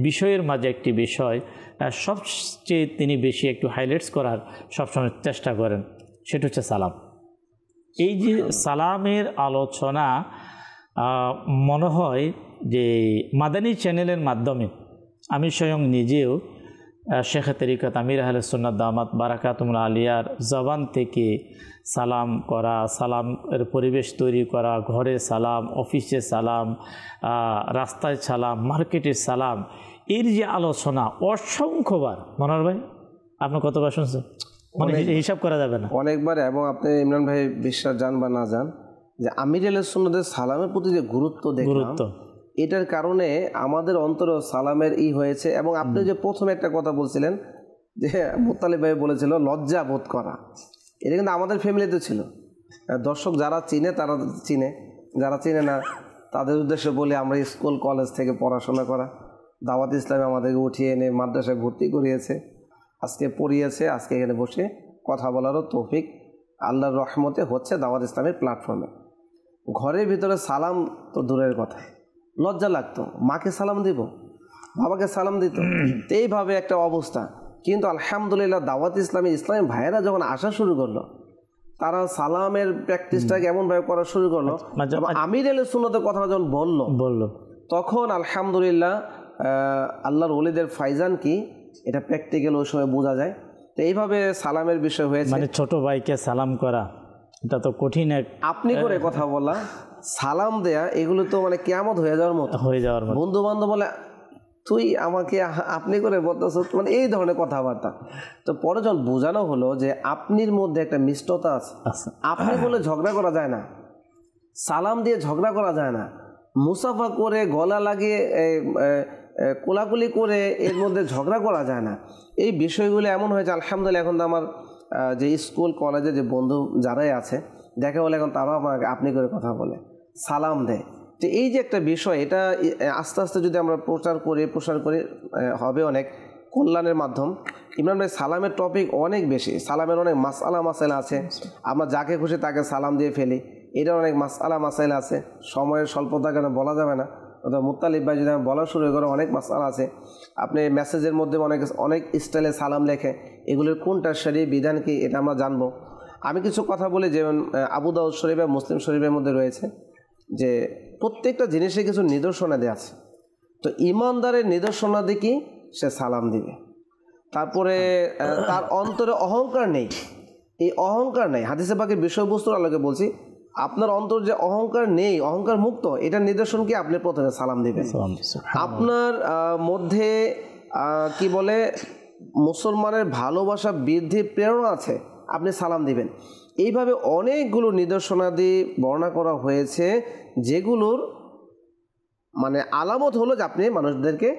বিষয়ের মাঝে একটি বিষয় সবচেয়ে তিনি বেশি একটু হাইলাইটস করার সবসময় চেষ্টা করেন, সেটা হচ্ছে সালাম। এই যে সালামের আলোচনা মনে হয় যে মাদানী চ্যানেলের মাধ্যমে আমি স্বয়ং নিজেও শেখ তরিকত আমির আহলে সুন্নাত দামাত বারাকাতুমুল আলিয়ার জবান থেকে সালাম করা, সালামের পরিবেশ তৈরি করা, ঘরে সালাম, অফিসে সালাম, রাস্তায় সালাম, মার্কেটের সালাম, এর যে আলোচনা অসংখ্যবার, মনোহর ভাই আপনি কতবার শুনছেন মানে হিসাব করা যাবে না, অনেকবার। এবং আপনি ইমরান ভাই বিশ্বাস জান বা না জান যে আমির আহলে সুন্নাতের সালামের প্রতি যে গুরুত্ব দেখলাম, এটার কারণে আমাদের অন্তরে সালামের হয়েছে। এবং আপনি যে প্রথমে একটা কথা বলছিলেন যে মুত্তালিব ভাই বলেছিল লজ্জা বোধ করা, এটা কিন্তু আমাদের ফ্যামিলিতে ছিল। দর্শক যারা চিনে তারা চিনে, যারা চিনে না তাদের উদ্দেশ্যে বলি, আমরা স্কুল কলেজ থেকে পড়াশোনা করা, দাওয়াত ইসলামে আমাদেরকে উঠিয়ে এনে মাদ্রাসায় ভর্তি করিয়েছে, আজকে পড়িয়েছে, আজকে এখানে বসে কথা বলারও তৌফিক আল্লাহর রহমতে হচ্ছে দাওয়াত ইসলামের প্ল্যাটফর্মে। ঘরের ভিতরে সালাম তো দূরের কথা, লজ্জা লাগতো, মাকে সালাম দিব, বাবাকে সালাম দিত, তো এইভাবে একটা অবস্থা। কিন্তু আলহামদুলিল্লাহ দাওয়াত ইসলামী ভাইয়েরা যখন আসা শুরু করলো, তারা সালামের প্র্যাকটিসটাকে এমনভাবে করা শুরু করলো, আমির আহলে সুন্নাতের কথা যখন বললো তখন আলহামদুলিল্লাহ আল্লাহর ওলিদের ফাইজান কি এটা প্র্যাকটিক্যাল ওই সময় বোঝা যায়। তো এইভাবে সালামের বিষয় হয়েছে, মানে ছোট ভাইকে সালাম করা এটা তো কঠিন, এক আপনি করে কথা বলা, সালাম দেয়া, এগুলো তো মানে কিয়ামত হয়ে যাওয়ার মতো। বন্ধু বান্ধব বলে তুই আমাকে আপনি করে বলতেছ, মানে এই ধরনের কথাবার্তা। তো পরে যখন বোঝানো হলো যে আপনির মধ্যে একটা মিষ্টতা আছে, আপনি বলে ঝগড়া করা যায় না, সালাম দিয়ে ঝগড়া করা যায় না, মুসাফা করে গলা লাগিয়ে কোলাকুলি করে এর মধ্যে ঝগড়া করা যায় না। এই বিষয়গুলো এমন হয়েছে আলহামদুলিল্লাহ। এখন তো আমার যে স্কুল কলেজে যে বন্ধু যারাই আছে দেখা বলে এখন তারাও আমাকে আপনি করে কথা বলে, সালাম দেয়। তো এই যে একটা বিষয়, এটা আস্তে আস্তে যদি আমরা প্রচার করি হবে অনেক কল্যাণের মাধ্যম। ইমরান ভাই সালামের টপিক অনেক বেশি, সালামের অনেক মাসালা আছে, আমরা যাকে খুশি তাকে সালাম দিয়ে ফেলি, এটার অনেক মাসাইলা আছে, সময়ের স্বল্পতা কেন বলা যাবে না। অথবা মুত্তালিব ভাই যদি বলা শুরু করে অনেক মাসালা আছে, আপনি মেসেজের মধ্যে অনেক স্টাইলে সালাম লেখে, এগুলোর কোনটা শরীয়ত বিধান কি এটা আমরা জানবো। আমি কিছু কথা বলি, যেমন আবু দাউদ শরীফ আর মুসলিম শরীফের মধ্যে রয়েছে যে প্রত্যেকটা জিনিসে কিছু নিদর্শনাদি আছে। তো ইমানদারের নিদর্শনাদি কি, সে সালাম দিবে। তারপরে তার অন্তরে অহংকার নেই, এই অহংকার নেই, হাদিসে পাকের বিষয়বস্তুর আলোকে বলছি, আপনার অন্তর যে অহংকার নেই, অহংকার মুক্ত, এটার নিদর্শন কি, আপনি প্রথমে সালাম দিবেন। আপনার মধ্যে কি বলে মুসলমানের ভালোবাসা বৃদ্ধির প্রেরণা আছে, আপনি সালাম দিবেন। এইভাবে অনেকগুলো নিদর্শনাদি বর্ণনা করা হয়েছে, যেগুলোর মানে আলামত হলো যে আপনি মানুষদেরকে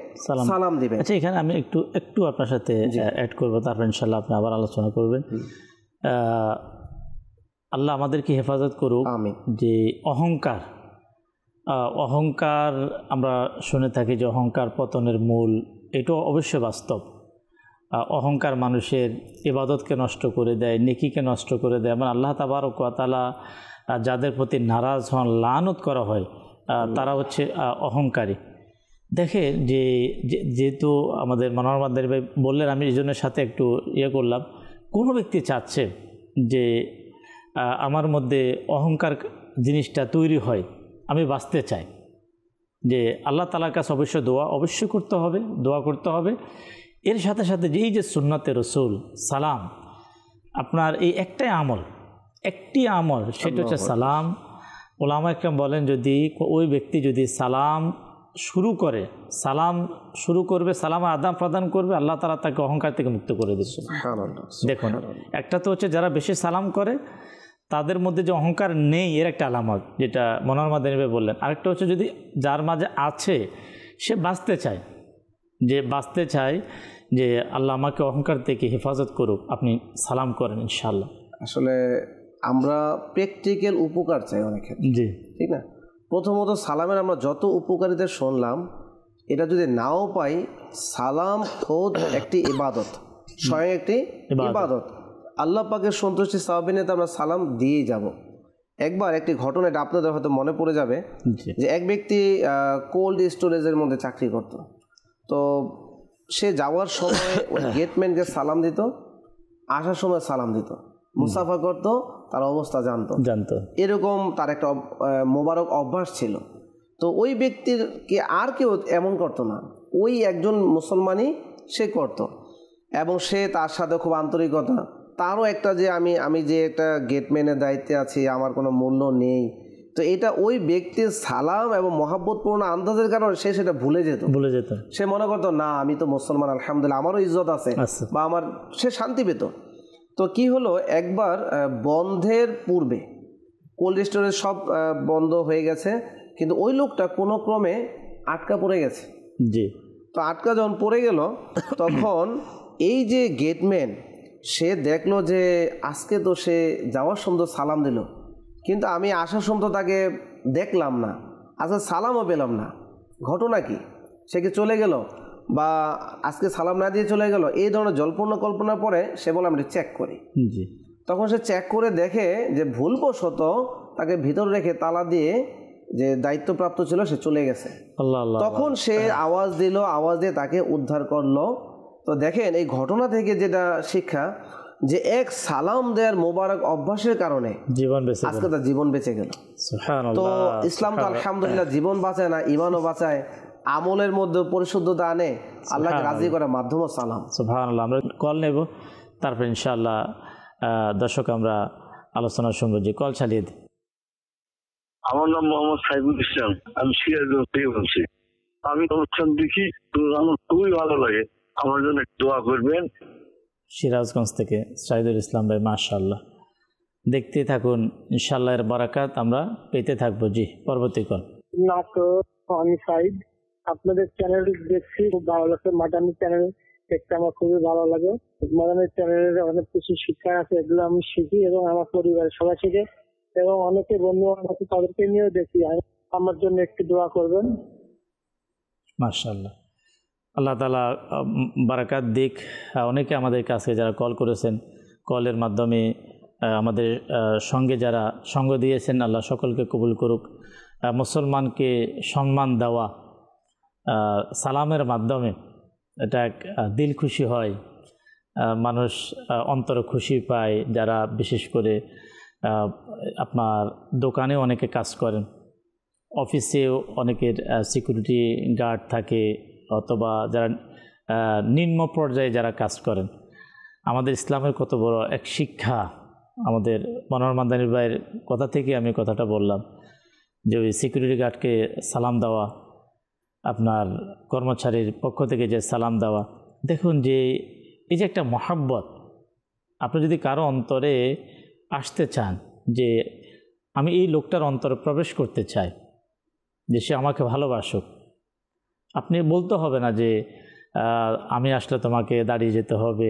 সালাম দিবেন। আচ্ছা, এখানে আমি একটু আপনার সাথে অ্যাড করবো, তারপর ইনশাল্লাহ আপনি আবার আলোচনা করবেন। আল্লাহ আমাদেরকে হেফাজত করুক। আমিন। যে অহংকার আমরা শুনে থাকি যে অহংকার পতনের মূল, এটাও অবশ্যই বাস্তব। অহংকার মানুষের ইবাদতকে নষ্ট করে দেয়, নেকিকে নষ্ট করে দেয়। এবং আল্লাহ তাবারক ওয়া তাআলা যাদের প্রতি নারাজ হন, লানত করা হয়, তারা হচ্ছে অহংকারী। দেখে যেহেতু আমাদের মনোরমাদের ভাই বললেন, আমি এই জন্যের সাথে একটু করলাম, কোনো ব্যক্তি চাচ্ছে যে আমার মধ্যে অহংকার জিনিসটা তৈরি হয়, আমি বাঁচতে চাই, যে আল্লাহ তাআলার কাছে অবশ্যই দোয়া করতে হবে। এর সাথে সাথে যে এই যে সুন্নতে রসুল সালাম, আপনার এই একটি আমল, সেটা হচ্ছে সালাম। ওলামা ইকরাম বলেন, যদি ওই ব্যক্তি যদি সালাম শুরু করবে, সালাম আদান প্রদান করবে, আল্লাহ তাআলা তাকে অহংকার থেকে মুক্ত করে দিচ্ছে। দেখুন, একটা তো হচ্ছে যারা বেশি সালাম করে তাদের মধ্যে যে অহংকার নেই, এর একটা আলামত, যেটা মনোয়ার মাদানী ভাই বললেন। আরেকটা হচ্ছে যদি যার মাঝে আছে, সে বাঁচতে চায় যে আল্লাহ আমাকে অহংকার থেকে হেফাজত করুক, আপনি সালাম করেন ইনশাআল্লাহ। আসলে আমরা প্র্যাকটিক্যাল উপকার চাই অনেক ক্ষেত্রে, জি, ঠিক না? প্রথমত সালামের আমরা যত উপকারিতা শুনলাম, এটা যদি নাও পাই, সালাম খোদ একটি ইবাদত, স্বয়ং একটি ইবাদত। আল্লাহ পাকের সন্তুষ্টি সাহাবিনে তো আমরা সালাম দিয়েই যাব। একবার একটি ঘটনা, এটা আপনাদের হয়তো মনে পড়ে যাবে, যে এক ব্যক্তি কোল্ড স্টোরেজের মধ্যে চাকরি করত। তো সে যাওয়ার সময় ওই গেটম্যানকে সালাম দিত, আসার সময় সালাম দিত, মুসাফা করতো, তার অবস্থা জানতো। এরকম তার একটা মোবারক অভ্যাস ছিল। তো ওই ব্যক্তিরকে আর কেউ এমন করতো না, ওই একজন মুসলমানই সে করত। এবং সে তার সাথে খুব আন্তরিকতা, তারও একটা যে আমি যে একটা গেটম্যানের দায়িত্বে আছি, আমার কোনো মূল্য নেই। তো এটা ওই ব্যক্তির সালাম এবং মহাব্বতপূর্ণ আন্দাজের কারণে সে সেটা ভুলে যেত। সে মনে করতো, না আমি তো মুসলমান, আলহামদুলিল্লাহ, আমারও ইজ্জত আছে, বা সে শান্তি পেত। তো কি হলো, একবার বন্ধের পূর্বে কোল্ড স্টোরেজ সব বন্ধ হয়ে গেছে, কিন্তু ওই লোকটা কোনো ক্রমে আটকা পড়ে গেছে। তো আটকা যখন পড়ে গেল, তখন এই যে গেটম্যান, সে দেখলো যে আজকে তো সে যাওয়ার সময় সালাম দিল, কিন্তু আমি আসার সময় তাকে দেখলাম না, আজকে সালামও পেলাম না, ঘটনা কি? সে কি চলে গেল, বা আজকে সালাম না দিয়ে চলে গেল? এই ধরনের জল্পনা কল্পনার পরে সে বলে আমি চেক করি। তখন সে চেক করে দেখে যে ভুলবশত তাকে ভিতর রেখে তালা দিয়ে যে দায়িত্বপ্রাপ্ত ছিল সে চলে গেছে। তখন সে আওয়াজ দিয়ে তাকে উদ্ধার করলো। তো দেখেন, এই ঘটনা থেকে যেটা শিক্ষা, যে এক সালাম দেওয়ার মোবারক অভ্যাসের কারণে আজকে তার জীবন বেঁচে গেল। তো ইসলাম তো আলহামদুলিল্লাহ জীবন বাঁচায় না, ইমানও বাঁচায়, আমলের মধ্যে পরিশুদ্ধতা আনে, আল্লাহকে রাজি করার মাধ্যমও সালাম। সুবহানাল্লাহ। আমরা কল নেব, তারপর ইনশাআল্লাহ দর্শক আমরা আলোচনা শুনবো। যে কল চালিয়ে দিই। আমার নাম মোহাম্মদ সাইফুল ইসলাম, আমি সিরাজগঞ্জ থেকে বলছি। আমি অনুষ্ঠান দেখি, আমার খুবই ভালো লাগে, আমার জন্য দোয়া করবেন। সিরাজগঞ্জ থেকে সাইদুল ইসলাম ভাই, মাশাআল্লাহ, দেখতে থাকুন, ইনশাআল্লাহ এর বারাকাত আমরা পেতে থাকবো। জি, পরবর্তী কল। না তো আমি সাইদ, আপনাদের চ্যানেল দেখছি, খুব ভালো লাগছে। মাদানী চ্যানেল দেখতে আমার খুবই ভালো লাগে। মাদানী চ্যানেলের অনেক কিছু শিক্ষা আছে, এগুলো আমি শিখি এবং আমার পরিবারের সবাই শিখে, এবং অনেকে বন্ধু বান্ধব তাদেরকে নিয়েও দেখি। আমার জন্য একটু দোয়া করবেন। মাশাআল্লাহ, আল্লাহ তাআলা বারাকাত দিক। অনেকে আমাদের কাছে যারা কল করেছেন, কলের মাধ্যমে আমাদের সঙ্গে যারা সঙ্গ দিয়েছেন, আল্লাহ সকলকে কবুল করুক। মুসলমানকে সম্মান দেওয়া সালামের মাধ্যমে, এটা এক দিল খুশি হয়, মানুষ অন্তর খুশি পায়। যারা বিশেষ করে আপনার দোকানে অনেকে কাজ করেন, অফিসেও অনেকের সিকিউরিটি গার্ড থাকে, অথবা যারা নিম্ন পর্যায়ে যারা কাজ করেন, আমাদের ইসলামের কত বড় এক শিক্ষা। আমাদের মনোয়ার মাদানী ভাইয়ের কথা থেকে আমি কথাটা বললাম, যে ওই সিকিউরিটি গার্ডকে সালাম দেওয়া, আপনার কর্মচারীর পক্ষ থেকে যে সালাম দেওয়া, দেখুন যে এই যে একটা মহাব্বত। আপনি যদি কারো অন্তরে আসতে চান, যে আমি এই লোকটার অন্তরে প্রবেশ করতে চাই, যে সে আমাকে ভালোবাসুক। আপনি বলতে হবে না যে আমি আসলে তোমাকে দাঁড়িয়ে যেতে হবে,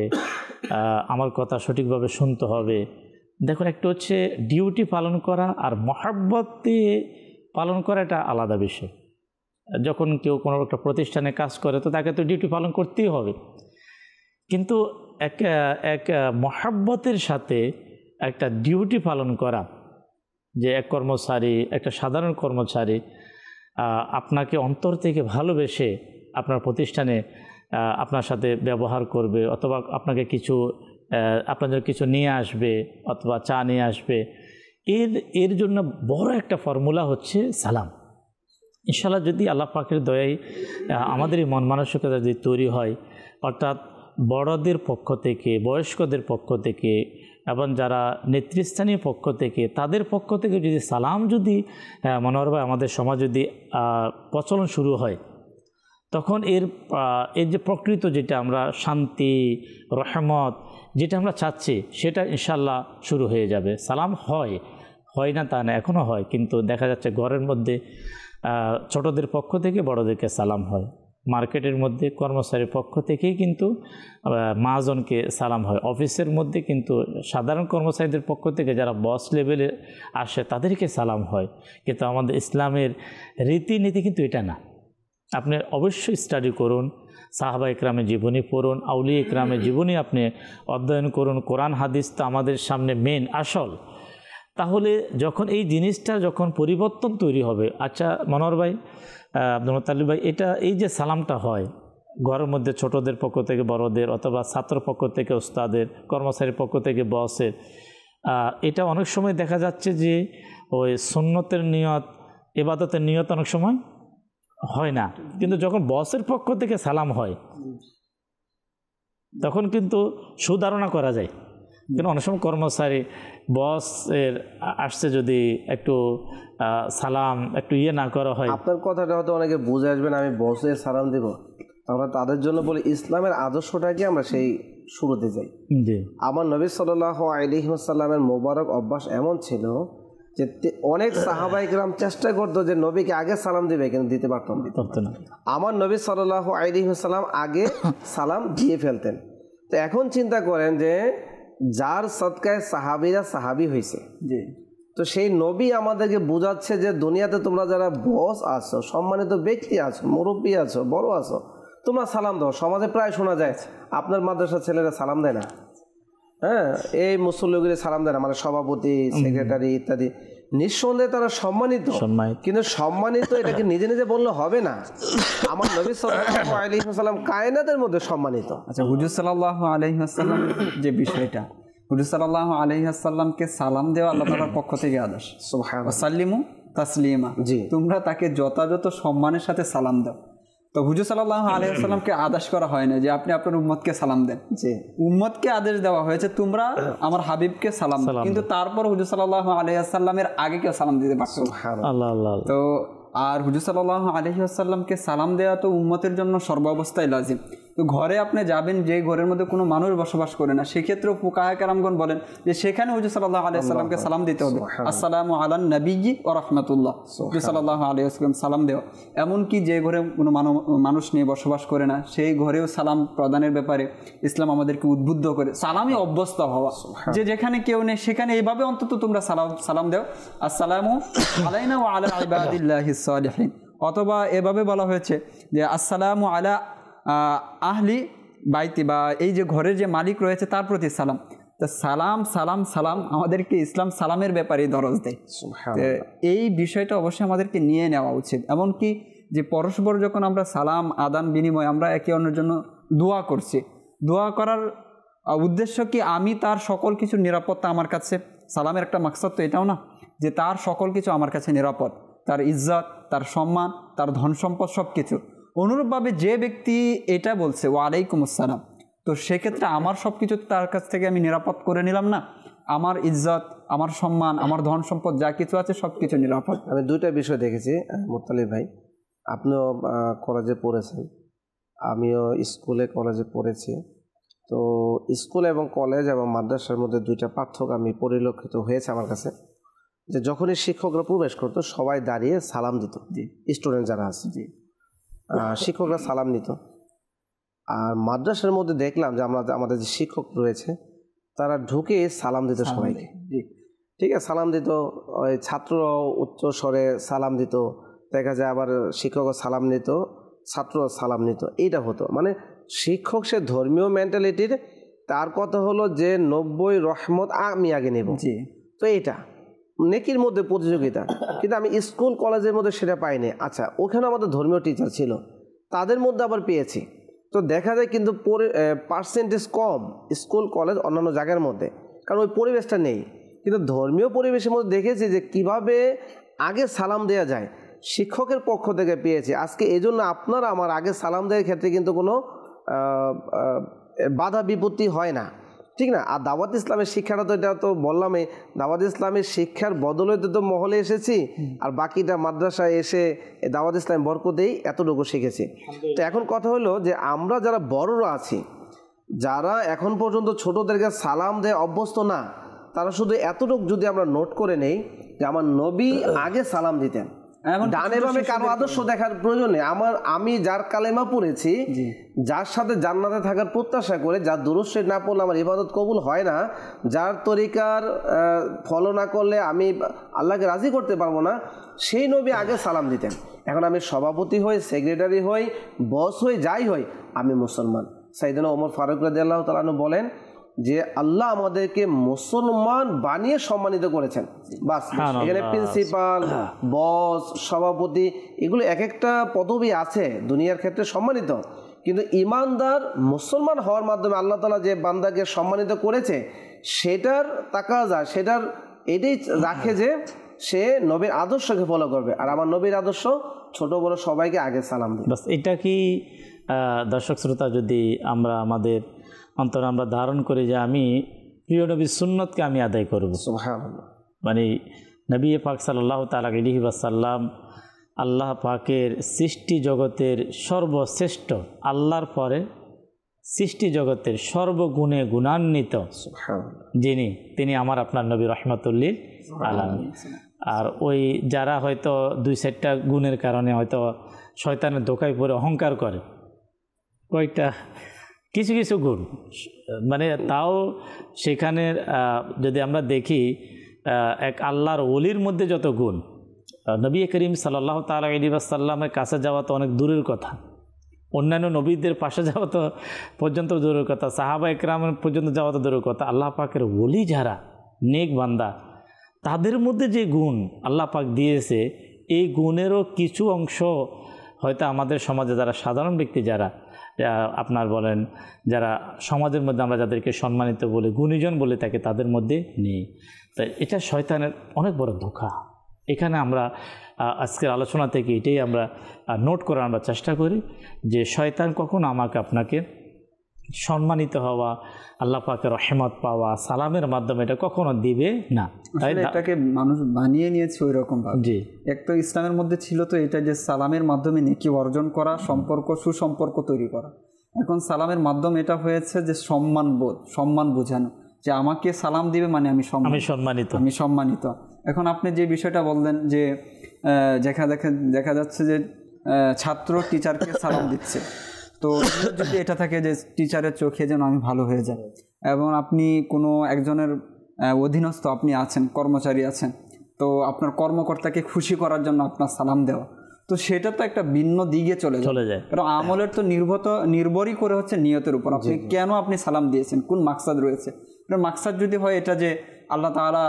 আমার কথা সঠিকভাবে শুনতে হবে। দেখুন, একটা হচ্ছে ডিউটি পালন করা আর মহাব্বত দিয়ে পালন করা, এটা আলাদা বিষয়। যখন কেউ কোনো একটা প্রতিষ্ঠানে কাজ করে তো তাকে তো ডিউটি পালন করতেই হবে, কিন্তু এক মহাব্বতের সাথে একটা ডিউটি পালন করা, যে এক কর্মচারী, একটা সাধারণ কর্মচারী আপনাকে অন্তর থেকে ভালোবেসে আপনার প্রতিষ্ঠানে আপনার সাথে ব্যবহার করবে, অথবা আপনাকে আপনাদের কিছু নিয়ে আসবে, অথবা চা নিয়ে আসবে, এর জন্য বড় একটা ফর্মুলা হচ্ছে সালাম। ইনশাআল্লাহ যদি আল্লাহ পাকের দয়ায় আমাদের এই মন মানসিকতা যদি তৈরি হয়, অর্থাৎ বড়দের পক্ষ থেকে, বয়স্কদের পক্ষ থেকে এবং যারা নেতৃস্থানীয় পক্ষ থেকে, তাদের পক্ষ থেকে যদি সালাম যদি মনোহরভাবে আমাদের সমাজ যদি প্রচলন শুরু হয়, তখন এর যে প্রকৃত যেটা আমরা শান্তি, রহমত যেটা আমরা চাচ্ছি, সেটা ইনশাআল্লাহ শুরু হয়ে যাবে। সালাম হয় না তা না, এখনও হয়, কিন্তু দেখা যাচ্ছে ঘরের মধ্যে ছোটদের পক্ষ থেকে বড়দেরকে সালাম হয়, মার্কেটের মধ্যে কর্মচারীর পক্ষ থেকেই কিন্তু মহাজনকে সালাম হয়, অফিসের মধ্যে কিন্তু সাধারণ কর্মচারীদের পক্ষ থেকে যারা বস লেভেলে আসে তাদেরকে সালাম হয়। কিন্তু আমাদের ইসলামের রীতিনীতি কিন্তু এটা না। আপনি অবশ্যই স্টাডি করুন, সাহাবা ইকরামের জীবনী পড়ুন, আউলিয়া ইকরামের জীবনী আপনি অধ্যয়ন করুন, কোরআন হাদিস তো আমাদের সামনে মেন আসল। তাহলে যখন এই জিনিসটা যখন পরিবর্তন তৈরি হবে, আচ্ছা মনোহর ভাই, আব্দুল মুত্তালিব ভাই, এই যে সালামটা হয় ঘরের মধ্যে ছোটদের পক্ষ থেকে বড়দের, অথবা ছাত্র পক্ষ থেকে ওস্তাদের, কর্মচারীর পক্ষ থেকে বসের, এটা অনেক সময় দেখা যাচ্ছে যে ওই সুন্নতের নিয়ত, ইবাদতের নিয়ত অনেক সময় হয় না, কিন্তু যখন বসের পক্ষ থেকে সালাম হয় তখন কিন্তু সুধারণা করা যায়। কিন্তু অনেক সময় কর্মচারী বসের আসছে যদি একটু সালাম একটু না করা হয়, আপনার কথাটা হয়তো অনেকে বুঝে আসবেন, আমি বসের সালাম দেব, আমরা তাদের জন্য বলি ইসলামের আদর্শটাকে আমরা সেই শুরুতে যাই। আমার নবী সাল্লাল্লাহু আলাইহি ওয়াসাল্লামের মোবারক অভ্যাস এমন ছিল যে অনেক সাহাবা ইকরাম চেষ্টা করতো যে নবীকে আগে সালাম দিবে, কিন্তু দিতে পারতাম না। আমার নবী সাল্লাল্লাহু আলাইহি ওয়াসাল্লাম আগে সালাম দিয়ে ফেলতেন। তো এখন চিন্তা করেন যে যার সদকায় সাহাবীরা সাহাবী হয়েছে, তো সেই নবী আমাদেরকে বোঝাচ্ছে যে দুনিয়াতে তোমরা যারা বস আছো, সম্মানিত ব্যক্তি আছো, মুরব্বী আছো, বড় আছো, তোমরা সালাম দাও। সমাজে প্রায় শোনা যায় আপনার মাদ্রাসার ছেলেরা সালাম দেয় না, হ্যাঁ, এই মুসল্লিগুলি সালাম দেয় না, মানে সভাপতি, সেক্রেটারি ইত্যাদি। নিঃসন্দেহে তারা সম্মানিত, কিন্তু সম্মানিত এটাকে নিজে নিজে বললে হবে না। আমার নবী সাল্লাল্লাহু আলাইহি ওয়াসাল্লাম কায়নাতের মধ্যে সম্মানিত। আচ্ছা, হুজুর সাল্লাল্লাহু আলাইহি ওয়াসাল্লাম যে বিষয়টা, হুজুর সাল্লাল্লাহু আলাইহি ওয়াসাল্লামকে সালাম দেওয়া আল্লাহ তাআলার পক্ষ থেকে আদেশ। সুবহানাল্লাহ। ওয়াসাল্লিমু তাসলিমা, জি, তোমরা তাকে যথাযথ সম্মানের সাথে সালাম দাও। তো হুজুর সাল্লাল্লাহু আলাইহি ওয়াসাল্লামকে আদেশ করা হয় না যে আপনি আপনার উম্মতকে সালাম দেন, যে উম্মতকে আদেশ দেওয়া হয়েছে তোমরা আমার হাবিবকে সালাম দাও, কিন্তু তারপর হুজুর সাল্লাল্লাহু আলাইহি ওয়াসাল্লামের আগে কেউ সালাম দিতে পারতো। সুবহানাল্লাহ। তো আর হুজুর সাল্লাল্লাহু আলাইহি ওয়াসাল্লামকে সালাম দেওয়া তো উম্মতের জন্য সর্বাবস্থায় লাজিম। তো ঘরে আপনি যাবেন, যে ঘরের মধ্যে কোনো মানুষ বসবাস করে না, সেক্ষেত্রে ফুকাহা কেরামগণ বলেন যে সেখানে হুজুর সাল্লাল্লাহু আলাইহি ওয়াসাল্লামকে সালাম দিতে হবে, আসসালামু আলান নবিয়্যি ওয়া রাহমাতুল্লাহ, হুজুর সাল্লাল্লাহু আলাইহি ওয়াসাল্লাম সালাম দেওয়া। এমনকি যে ঘরে কোনো মানুষ নিয়ে বসবাস করে না, সেই ঘরেও সালাম প্রদানের ব্যাপারে ইসলাম আমাদেরকে উদ্বুদ্ধ করে। সালামই অভ্যস্ত হওয়া, যে যেখানে কেউ নেই সেখানে এইভাবে অন্তত তোমরা সালাম দাও, আসসালামু আলাইনা ওয়া আলা ইবাদিল্লাহিস সালিহিন। অথবা এভাবে বলা হয়েছে যে আসসালামু আলা আহলি বাইতি, বা এই যে ঘরের যে মালিক রয়েছে তার প্রতি সালাম। তো সালাম সালাম সালাম আমাদেরকে ইসলাম সালামের ব্যাপারে দরজ দেয়। এই বিষয়টা অবশ্যই আমাদেরকে নিয়ে নেওয়া উচিত। এমনকি যে পরস্পর যখন আমরা সালাম আদান বিনিময়, আমরা একে অন্যের জন্য দোয়া করছি, দোয়া করার উদ্দেশ্য কি আমি তার সকল কিছু নিরাপত্তা আমার কাছে, সালামের একটা মাকসাদ তো এটাও না যে তার সকল কিছু আমার কাছে নিরাপদ, তার ইজ্জত, তার সম্মান, তার ধন সম্পদ সব কিছু। অনুরূপভাবে যে ব্যক্তি এটা বলছে ওয়ালাইকুম আসসালাম, তো সেক্ষেত্রে আমার সব কিছু তার কাছ থেকে আমি নিরাপদ করে নিলাম না, আমার ইজ্জত, আমার সম্মান, আমার ধন সম্পদ যা কিছু আছে সব কিছু নিরাপদ। আমি দুইটা বিষয় দেখেছি মুত্তালিব ভাই, আপনিও কলেজে পড়েছেন, আমিও স্কুলে কলেজে পড়েছি। তো স্কুল এবং কলেজ এবং মাদ্রাসার মধ্যে দুইটা পার্থক্য আমি পরিলক্ষিত হয়েছে আমার কাছে। যে যখনই শিক্ষকরা প্রবেশ করতো সবাই দাঁড়িয়ে সালাম দিত, স্টুডেন্ট যারা আছে শিক্ষকরা সালাম নিত। আর মাদ্রাসার মধ্যে দেখলাম যে আমাদের যে শিক্ষক রয়েছে তারা ঢুকে সালাম দিত সবাইকে, ঠিক আছে, সালাম দিত। ওই ছাত্র উচ্চ স্বরে সালাম দিত, দেখা যায় আবার শিক্ষকও সালাম নিত, ছাত্র সালাম নিত, এইটা হতো। মানে শিক্ষক সে ধর্মীয় মেন্টালিটির, তার কথা হলো যে 90 রহমত আমি আগে নেব। তো এইটা নেকির মধ্যে প্রতিযোগিতা, কিন্তু আমি স্কুল কলেজের মধ্যে সেটা পাইনি। আচ্ছা, ওখানে আমাদের ধর্মীয় টিচার ছিল, তাদের মধ্যে আবার পেয়েছি। তো দেখা যায় কিন্তু পার্সেন্টেজ কম স্কুল কলেজ অন্যান্য জায়গার মধ্যে, কারণ ওই পরিবেশটা নেই। কিন্তু ধর্মীয় পরিবেশের মধ্যে দেখেছি যে কিভাবে আগে সালাম দেওয়া যায়, শিক্ষকের পক্ষ থেকে পেয়েছি। আজকে এই জন্য আপনারা আমার আগে সালাম দেওয়ার ক্ষেত্রে কিন্তু কোনো বাধা বিপত্তি হয় না, ঠিক না? আর দাওয়াত ইসলামের শিক্ষাটা তো এটা তো বললামই, দাওয়াত ইসলামের শিক্ষার বদলতে তো মহলে এসেছি, আর বাকিটা মাদ্রাসায় এসে দাওয়াত ইসলাম বরকতেই এতটুকু শিখেছি। তো এখন কথা হলো যে আমরা যারা বড়রা আছি, যারা এখন পর্যন্ত ছোটদেরকে সালাম দেয় অভ্যস্ত না, তারা শুধু এতটুকু যদি আমরা নোট করে নেই যে আমার নবী আগে সালাম দিতেন। ডানে বামে কারো আদর্শ দেখার প্রয়োজন নেই। আমি যার কালেমা পড়েছি, যার সাথে জান্নাতে থাকার প্রত্যাশা করে, যার দুরূদ শরীফ না পড়লে আমার ইবাদত কবুল হয় না, যার তরিকার ফলো না করলে আমি আল্লাহকে রাজি করতে পারবো না, সেই নবী আগে সালাম দিতেন। এখন আমি সভাপতি হই, সেক্রেটারি হই, বস হই, যাই হই, আমি মুসলমান। সাইয়েদনা ওমর ফারুক রাদিয়াল্লাহু তাআলা আনহু বলেন যে আল্লাহ আমাদেরকে মুসলমান বানিয়ে সম্মানিত করেছেন। বাস, এখানে প্রিন্সিপাল, বস, সভাপতি, এগুলো এক একটা পদবি আছে দুনিয়ার ক্ষেত্রে সম্মানিত, কিন্তু ইমানদার মুসলমান হওয়ার মাধ্যমে আল্লাহ তাআলা যে বান্দাকে সম্মানিত করেছে সেটার তাকাজা, সেটার এটাই রাখে যে সে নবীর আদর্শকে ফলো করবে। আর আমার নবীর আদর্শ ছোট বড় সবাইকে আগে সালাম দেয়। বাস, এটা কি দর্শক শ্রোতা যদি আমরা আমাদের অন্তরে আমরা ধারণ করি যে আমি প্রিয় নবীর সুন্নতকে আমি আদায় করব, সুবহানাল্লাহ। মানে নবী পাক সাল্লাল্লাহু তাআলা আলাইহি ওয়াসাল্লাম আল্লাহ পাকের সৃষ্টি জগতের সর্বশ্রেষ্ঠ, আল্লাহর পরে সৃষ্টি জগতের সর্বগুণে গুণান্বিত যিনি, তিনি আমার আপনার নবী রাহমাতুল লিল আলামিন। আর ওই যারা হয়তো 2-4টা গুণের কারণে হয়তো শয়তানের ধোঁকায় পড়ে অহংকার করে, কয়েকটা কিছু কিছু গুণ, মানে তাও সেখানে যদি আমরা দেখি এক আল্লাহর ওলির মধ্যে যত গুণ, নবী করিম সাল্লাল্লাহু তাআলা আলাইহি ওয়াসাল্লামের কাছে যাওয়া তো অনেক দূরের কথা, অন্যান্য নবীদের পাশে যাওয়া তো পর্যন্ত দূরের কথা, সাহাবা একরামের পর্যন্ত যাওয়া তো দূরের কথা, আল্লাহ পাকের ওলি যারা নেক বান্দা, তাদের মধ্যে যে গুণ আল্লাহ পাক দিয়েছে, এই গুণেরও কিছু অংশ হয়তো আমাদের সমাজে যারা সাধারণ ব্যক্তি, যারা আপনার বলেন যারা সমাজের মধ্যে আমরা যাদেরকে সম্মানিত বলে, গুণীজন বলে থাকে, তাদের মধ্যে নেই। তাই এটা শয়তানের অনেক বড় ধোঁকা। এখানে আমরা আজকের আলোচনা থেকে এটাই আমরা নোট করার আমরা চেষ্টা করি যে শয়তান কখনো আমাকে আপনাকে সম্মানিত হওয়া, আল্লাহ পাকের রহমত পাওয়া সালামের মাধ্যমে এটা কখনো দিবে না। তাই এটাকে মানুষ বানিয়ে নিয়েছে ওই রকম ভাবে। জি, এক তো ইসলামের মধ্যে ছিল তো এটা যে সালামের মাধ্যমে নেকি অর্জন করা, সম্পর্ক, সুসম্পর্ক তৈরি করা। এখন সালামের মাধ্যমে এটা হয়েছে যে সম্মানবোধ, সম্মান বোঝানো, যে আমাকে সালাম দিবে মানে আমি সম্মানিত, আমি সম্মানিত। এখন আপনি যে বিষয়টা বললেন যে দেখা যাচ্ছে যে ছাত্র টিচারকে সালাম দিচ্ছে, তো যদি এটা থাকে যে টিচারের চোখে যেন আমি ভালো হয়ে যাই, এবং আপনি কোনো একজনের অধীনস্থ আপনি আছেন, কর্মচারী আছেন, তো আপনার কর্মকর্তাকে খুশি করার জন্য আপনার সালাম দেওয়া, তো সেটা তো একটা ভিন্ন দিকে চলে যায়। কারণ আমলের তো নির্ভরই করে হচ্ছে নিয়তের উপর, আপনি কেন আপনি সালাম দিয়েছেন, কোন মাকসাদ রয়েছে। মাকসাদ যদি হয় এটা যে আল্লাহ তাআলা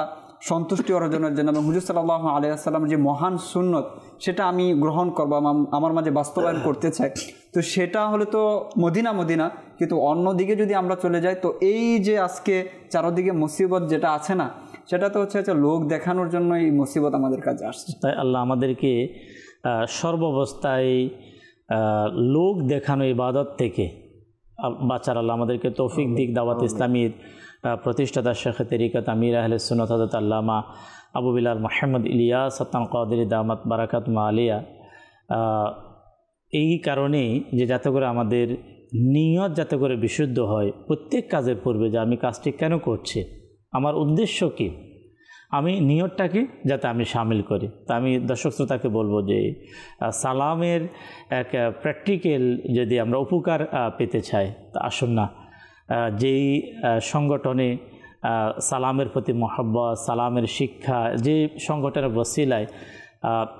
সন্তুষ্টি অর্জনের জন্য এবং হুজুর সাল্লাল্লাহু আলাইহি ওয়াসাল্লামের যে মহান সুন্নত সেটা আমি গ্রহণ করব, আমার মাঝে বাস্তবায়ন করতে চাই, তো সেটা হলে তো মদিনা। কিন্তু অন্যদিকে যদি আমরা চলে যাই, তো এই যে আজকে চারদিকে মুসিবত যেটা আছে না, সেটা তো হচ্ছে লোক দেখানোর জন্য এই মুসিবত আমাদের কাছে আসছে। তাই আল্লাহ আমাদেরকে সর্বাবস্থায় লোক দেখানো ইবাদত থেকে বাঁচার আল্লাহ আমাদেরকে তৌফিক দিক। দাওয়াত ইসলামীর প্রতিষ্ঠাতা শেখ তরিকত আমির আহলে সুন্নাত হযরত আল্লামা আবু বিলাল মুহাম্মদ ইলিয়াস সাত্তান কাদেরী দামাত বারাকাতুহু আলিয়া, এই কারণেই যে যাতে করে আমাদের নিয়ত যাতে করে বিশুদ্ধ হয় প্রত্যেক কাজের পূর্বে, যে আমি কাজটি কেন করছি, আমার উদ্দেশ্য কী, আমি নিয়তটাকে যাতে আমি শামিল করি। তা আমি দর্শক শ্রোতাকে বলবো যে সালামের এক প্র্যাকটিক্যাল যদি আমরা উপকার পেতে চাই, তা আসুন না যেই সংগঠনে সালামের প্রতি মহব্বত, সালামের শিক্ষা, যে সংগঠনের বসিলায়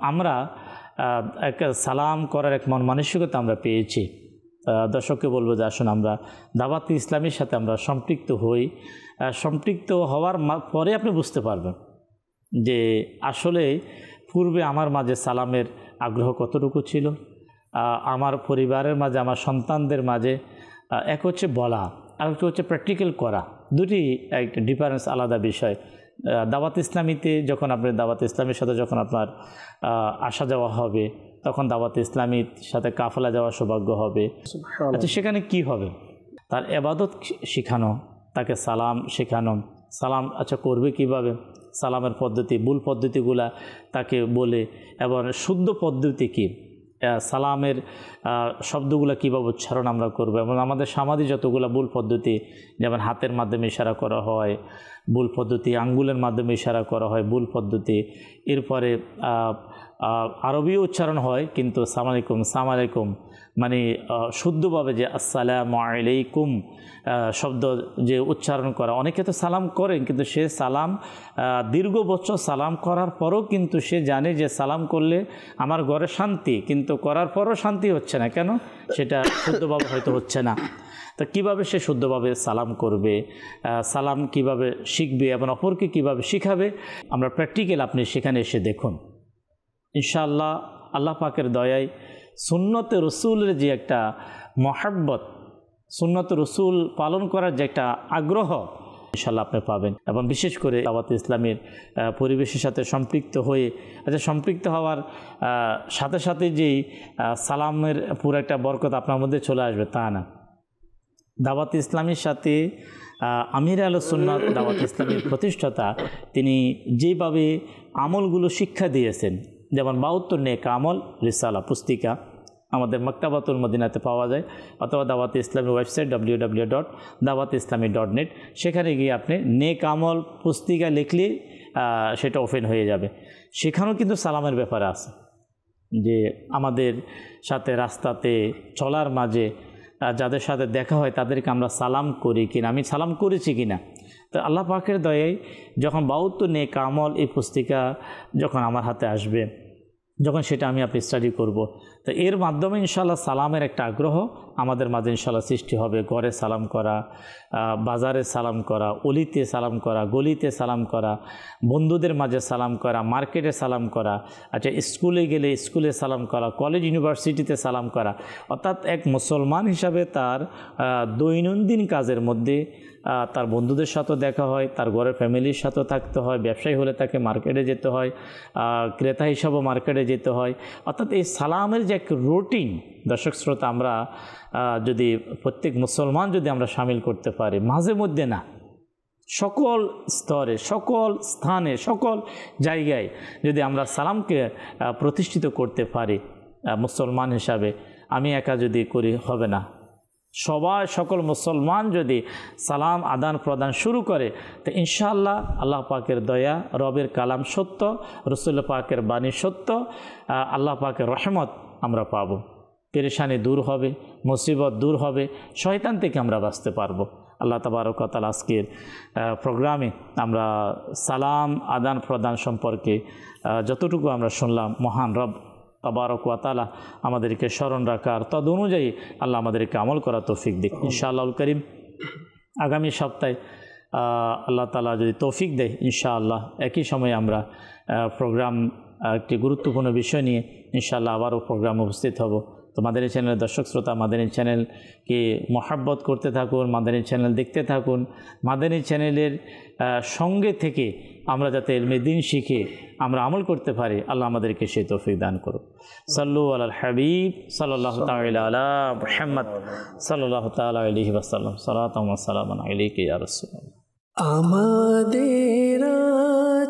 আমরা এক সালাম করার এক মন মানসিকতা আমরা পেয়েছি, দর্শককে বলবো যে আসুন আমরা দাওয়াত ইসলামীর সাথে আমরা সম্পৃক্ত হই। সম্পৃক্ত হওয়ার পরে আপনি বুঝতে পারবেন যে আসলে পূর্বে আমার মাঝে সালামের আগ্রহ কতটুকু ছিল, আমার পরিবারের মাঝে, আমার সন্তানদের মাঝে। এক হচ্ছে বলা, আর একটা হচ্ছে প্র্যাকটিক্যাল করা, দুটি এক ডিফারেন্স, আলাদা বিষয়। দাওয়াত ইসলামীতে যখন আপনি দাওয়াত ইসলামীর সাথে যখন আপনার আসা যাওয়া হবে, তখন দাওয়াত ইসলামীর সাথে কাফেলা যাওয়ার সৌভাগ্য হবে। আচ্ছা, সেখানে কি হবে? তার ইবাদত শেখানো, তাকে সালাম শেখানো, সালাম আচ্ছা করবে কিভাবে, সালামের পদ্ধতি, ভুল পদ্ধতিগুলা তাকে বলে, এবং শুদ্ধ পদ্ধতি কী, সালামের শব্দগুলো কীভাবে উচ্চারণ আমরা করব, এবং আমাদের সমাজে যতগুলো ভুল পদ্ধতি, যেমন হাতের মাধ্যমে ইশারা করা হয় ভুল পদ্ধতি, আঙ্গুলের মাধ্যমে ইশারা করা হয় ভুল পদ্ধতি, এরপরে আরবিও উচ্চারণ হয় কিন্তু সালাম আলাইকুম, সালাম আলাইকুম মানে শুদ্ধভাবে যে আসসালামু আলাইকুম শব্দ যে উচ্চারণ করা, অনেকে তো সালাম করেন কিন্তু সে সালাম দীর্ঘ বছর সালাম করার পরও কিন্তু সে জানে যে সালাম করলে আমার ঘরে শান্তি, কিন্তু করার পরও শান্তি হচ্ছে না। কেন? সেটা শুদ্ধভাবে হয়তো হচ্ছে না। তো কীভাবে সে শুদ্ধভাবে সালাম করবে, সালাম কিভাবে শিখবে এবং অপরকে কিভাবে শিখাবে, আমরা প্র্যাকটিক্যাল আপনি সেখানে এসে দেখুন। ইনশাআল্লাহ আল্লাহ পাকের দয়ায় সুন্নতে রসুলের যে একটা মহাব্বত, সুন্নত রসুল পালন করার যে একটা আগ্রহ ইনশাআল্লাহ আপনি পাবেন। এবং বিশেষ করে দাওয়াত ইসলামের পরিবেশের সাথে সম্পৃক্ত হয়ে, আচ্ছা সম্পৃক্ত হওয়ার সাথে সাথে যেই সালামের পুরো একটা বরকত আপনার মধ্যে চলে আসবে তা না। দাওয়াত ইসলামের সাথে আমির আহলে সুন্নাত দাওয়াত ইসলামের প্রতিষ্ঠাতা তিনি যেভাবে আমলগুলো শিক্ষা দিয়েছেন, যেমন 72 নেক আমল রিসালা পুস্তিকা আমাদের মাকতাবাতুল মদিনাতে পাওয়া যায়, অথবা দাওয়াত ইসলামের ওয়েবসাইট www.dawatislami.net, সেখানে গিয়ে আপনি নেক আমল পুস্তিকা লিখলে সেটা ওপেন হয়ে যাবে। সেখানেও কিন্তু সালামের ব্যাপারে আছে যে আমাদের সাথে রাস্তাতে চলার মাঝে যাদের সাথে দেখা হয় তাদেরকে আমরা সালাম করি কিনা, আমি সালাম করেছি কিনা। তো আল্লাহ পাকের দয়ায় যখন 72 নেক আমল এই পুস্তিকা যখন আমার হাতে আসবে, যখন সেটা আমি আপনি স্টাডি করব, তো এর মাধ্যমে ইনশাআল্লাহ সালামের একটা আগ্রহ আমাদের মাঝে ইনশাআল্লাহ সৃষ্টি হবে। ঘরে সালাম করা, বাজারে সালাম করা, অলিতে সালাম করা, গলিতে সালাম করা, বন্ধুদের মাঝে সালাম করা, মার্কেটে সালাম করা, আচ্ছা স্কুলে গেলে স্কুলে সালাম করা, কলেজ ইউনিভার্সিটিতে সালাম করা। অর্থাৎ এক মুসলমান হিসাবে তার দৈনন্দিন কাজের মধ্যে তার বন্ধুদের সাথেও দেখা হয়, তার ঘরের ফ্যামিলির সাথেও থাকতে হয়, ব্যবসায়ী হলে তাকে মার্কেটে যেতে হয়, ক্রেতা হিসাবেও মার্কেটে যেতে হয়। অর্থাৎ এই সালামের যে এক রুটিন, দর্শক শ্রোতা, আমরা যদি প্রত্যেক মুসলমান যদি আমরা শামিল করতে পারি, মাঝে মধ্যে না, সকল স্তরে, সকল স্থানে, সকল জায়গায় যদি আমরা সালামকে প্রতিষ্ঠিত করতে পারি মুসলমান হিসাবে, আমি একা যদি করি হবে না, সবাই সকল মুসলমান যদি সালাম আদান প্রদান শুরু করে, তো ইনশাআল্লাহ আল্লাহ পাকের দয়া, রবের কালাম সত্য, রসুল পাকের বাণী সত্য, আল্লাহ পাকের রহমত আমরা পাব, পেরেশানি দূর হবে, মুসিবত দূর হবে, শয়তান থেকে আমরা বাঁচতে পারবো। আল্লাহ তাবারক ওয়া তাআলা আজকের প্রোগ্রামে আমরা সালাম আদান প্রদান সম্পর্কে যতটুকু আমরা শুনলাম, মহান রব তাবারক ওয়া তাআলা আমাদেরকে স্মরণ রাখার, তদ অনুযায়ী আল্লাহ আমাদেরকে আমল করা তৌফিক দিক ইনশাআল্লাহুল করিম। আগামী সপ্তাহে আল্লাহ তাআলা যদি তৌফিক দেয়, ইনশাআল্লাহ একই সময়ে আমরা প্রোগ্রাম একটি গুরুত্বপূর্ণ বিষয় নিয়ে ইনশাআল্লাহ আবারও প্রোগ্রামে উপস্থিত হব। তো মাদানী চ্যানেলের দর্শক শ্রোতা, মাদানী চ্যানেলকে মহাব্বত করতে থাকুন, মাদানী চ্যানেল দেখতে থাকুন। মাদানী চ্যানেলের সঙ্গে থেকে আমরা যাতে ইলমে দ্বীন শিখে আমরা আমল করতে পারি, আল্লাহ আমাদেরকে সেই তৌফিক দান করুন। সাল্লু আলাল হাবিব সাল্লাল্লাহু তাআলা আলা মুহাম্মদ সাল্লাল্লাহু তাআলা আলাইহি ওয়াসাল্লাম। সালাতু ওয়া সালামুন আলাইকা ইয়া রাসূলুল্লাহ। আমাদের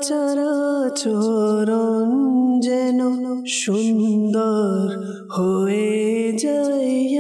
চরাচরণ যেন সুন্দর হয়ে যায়।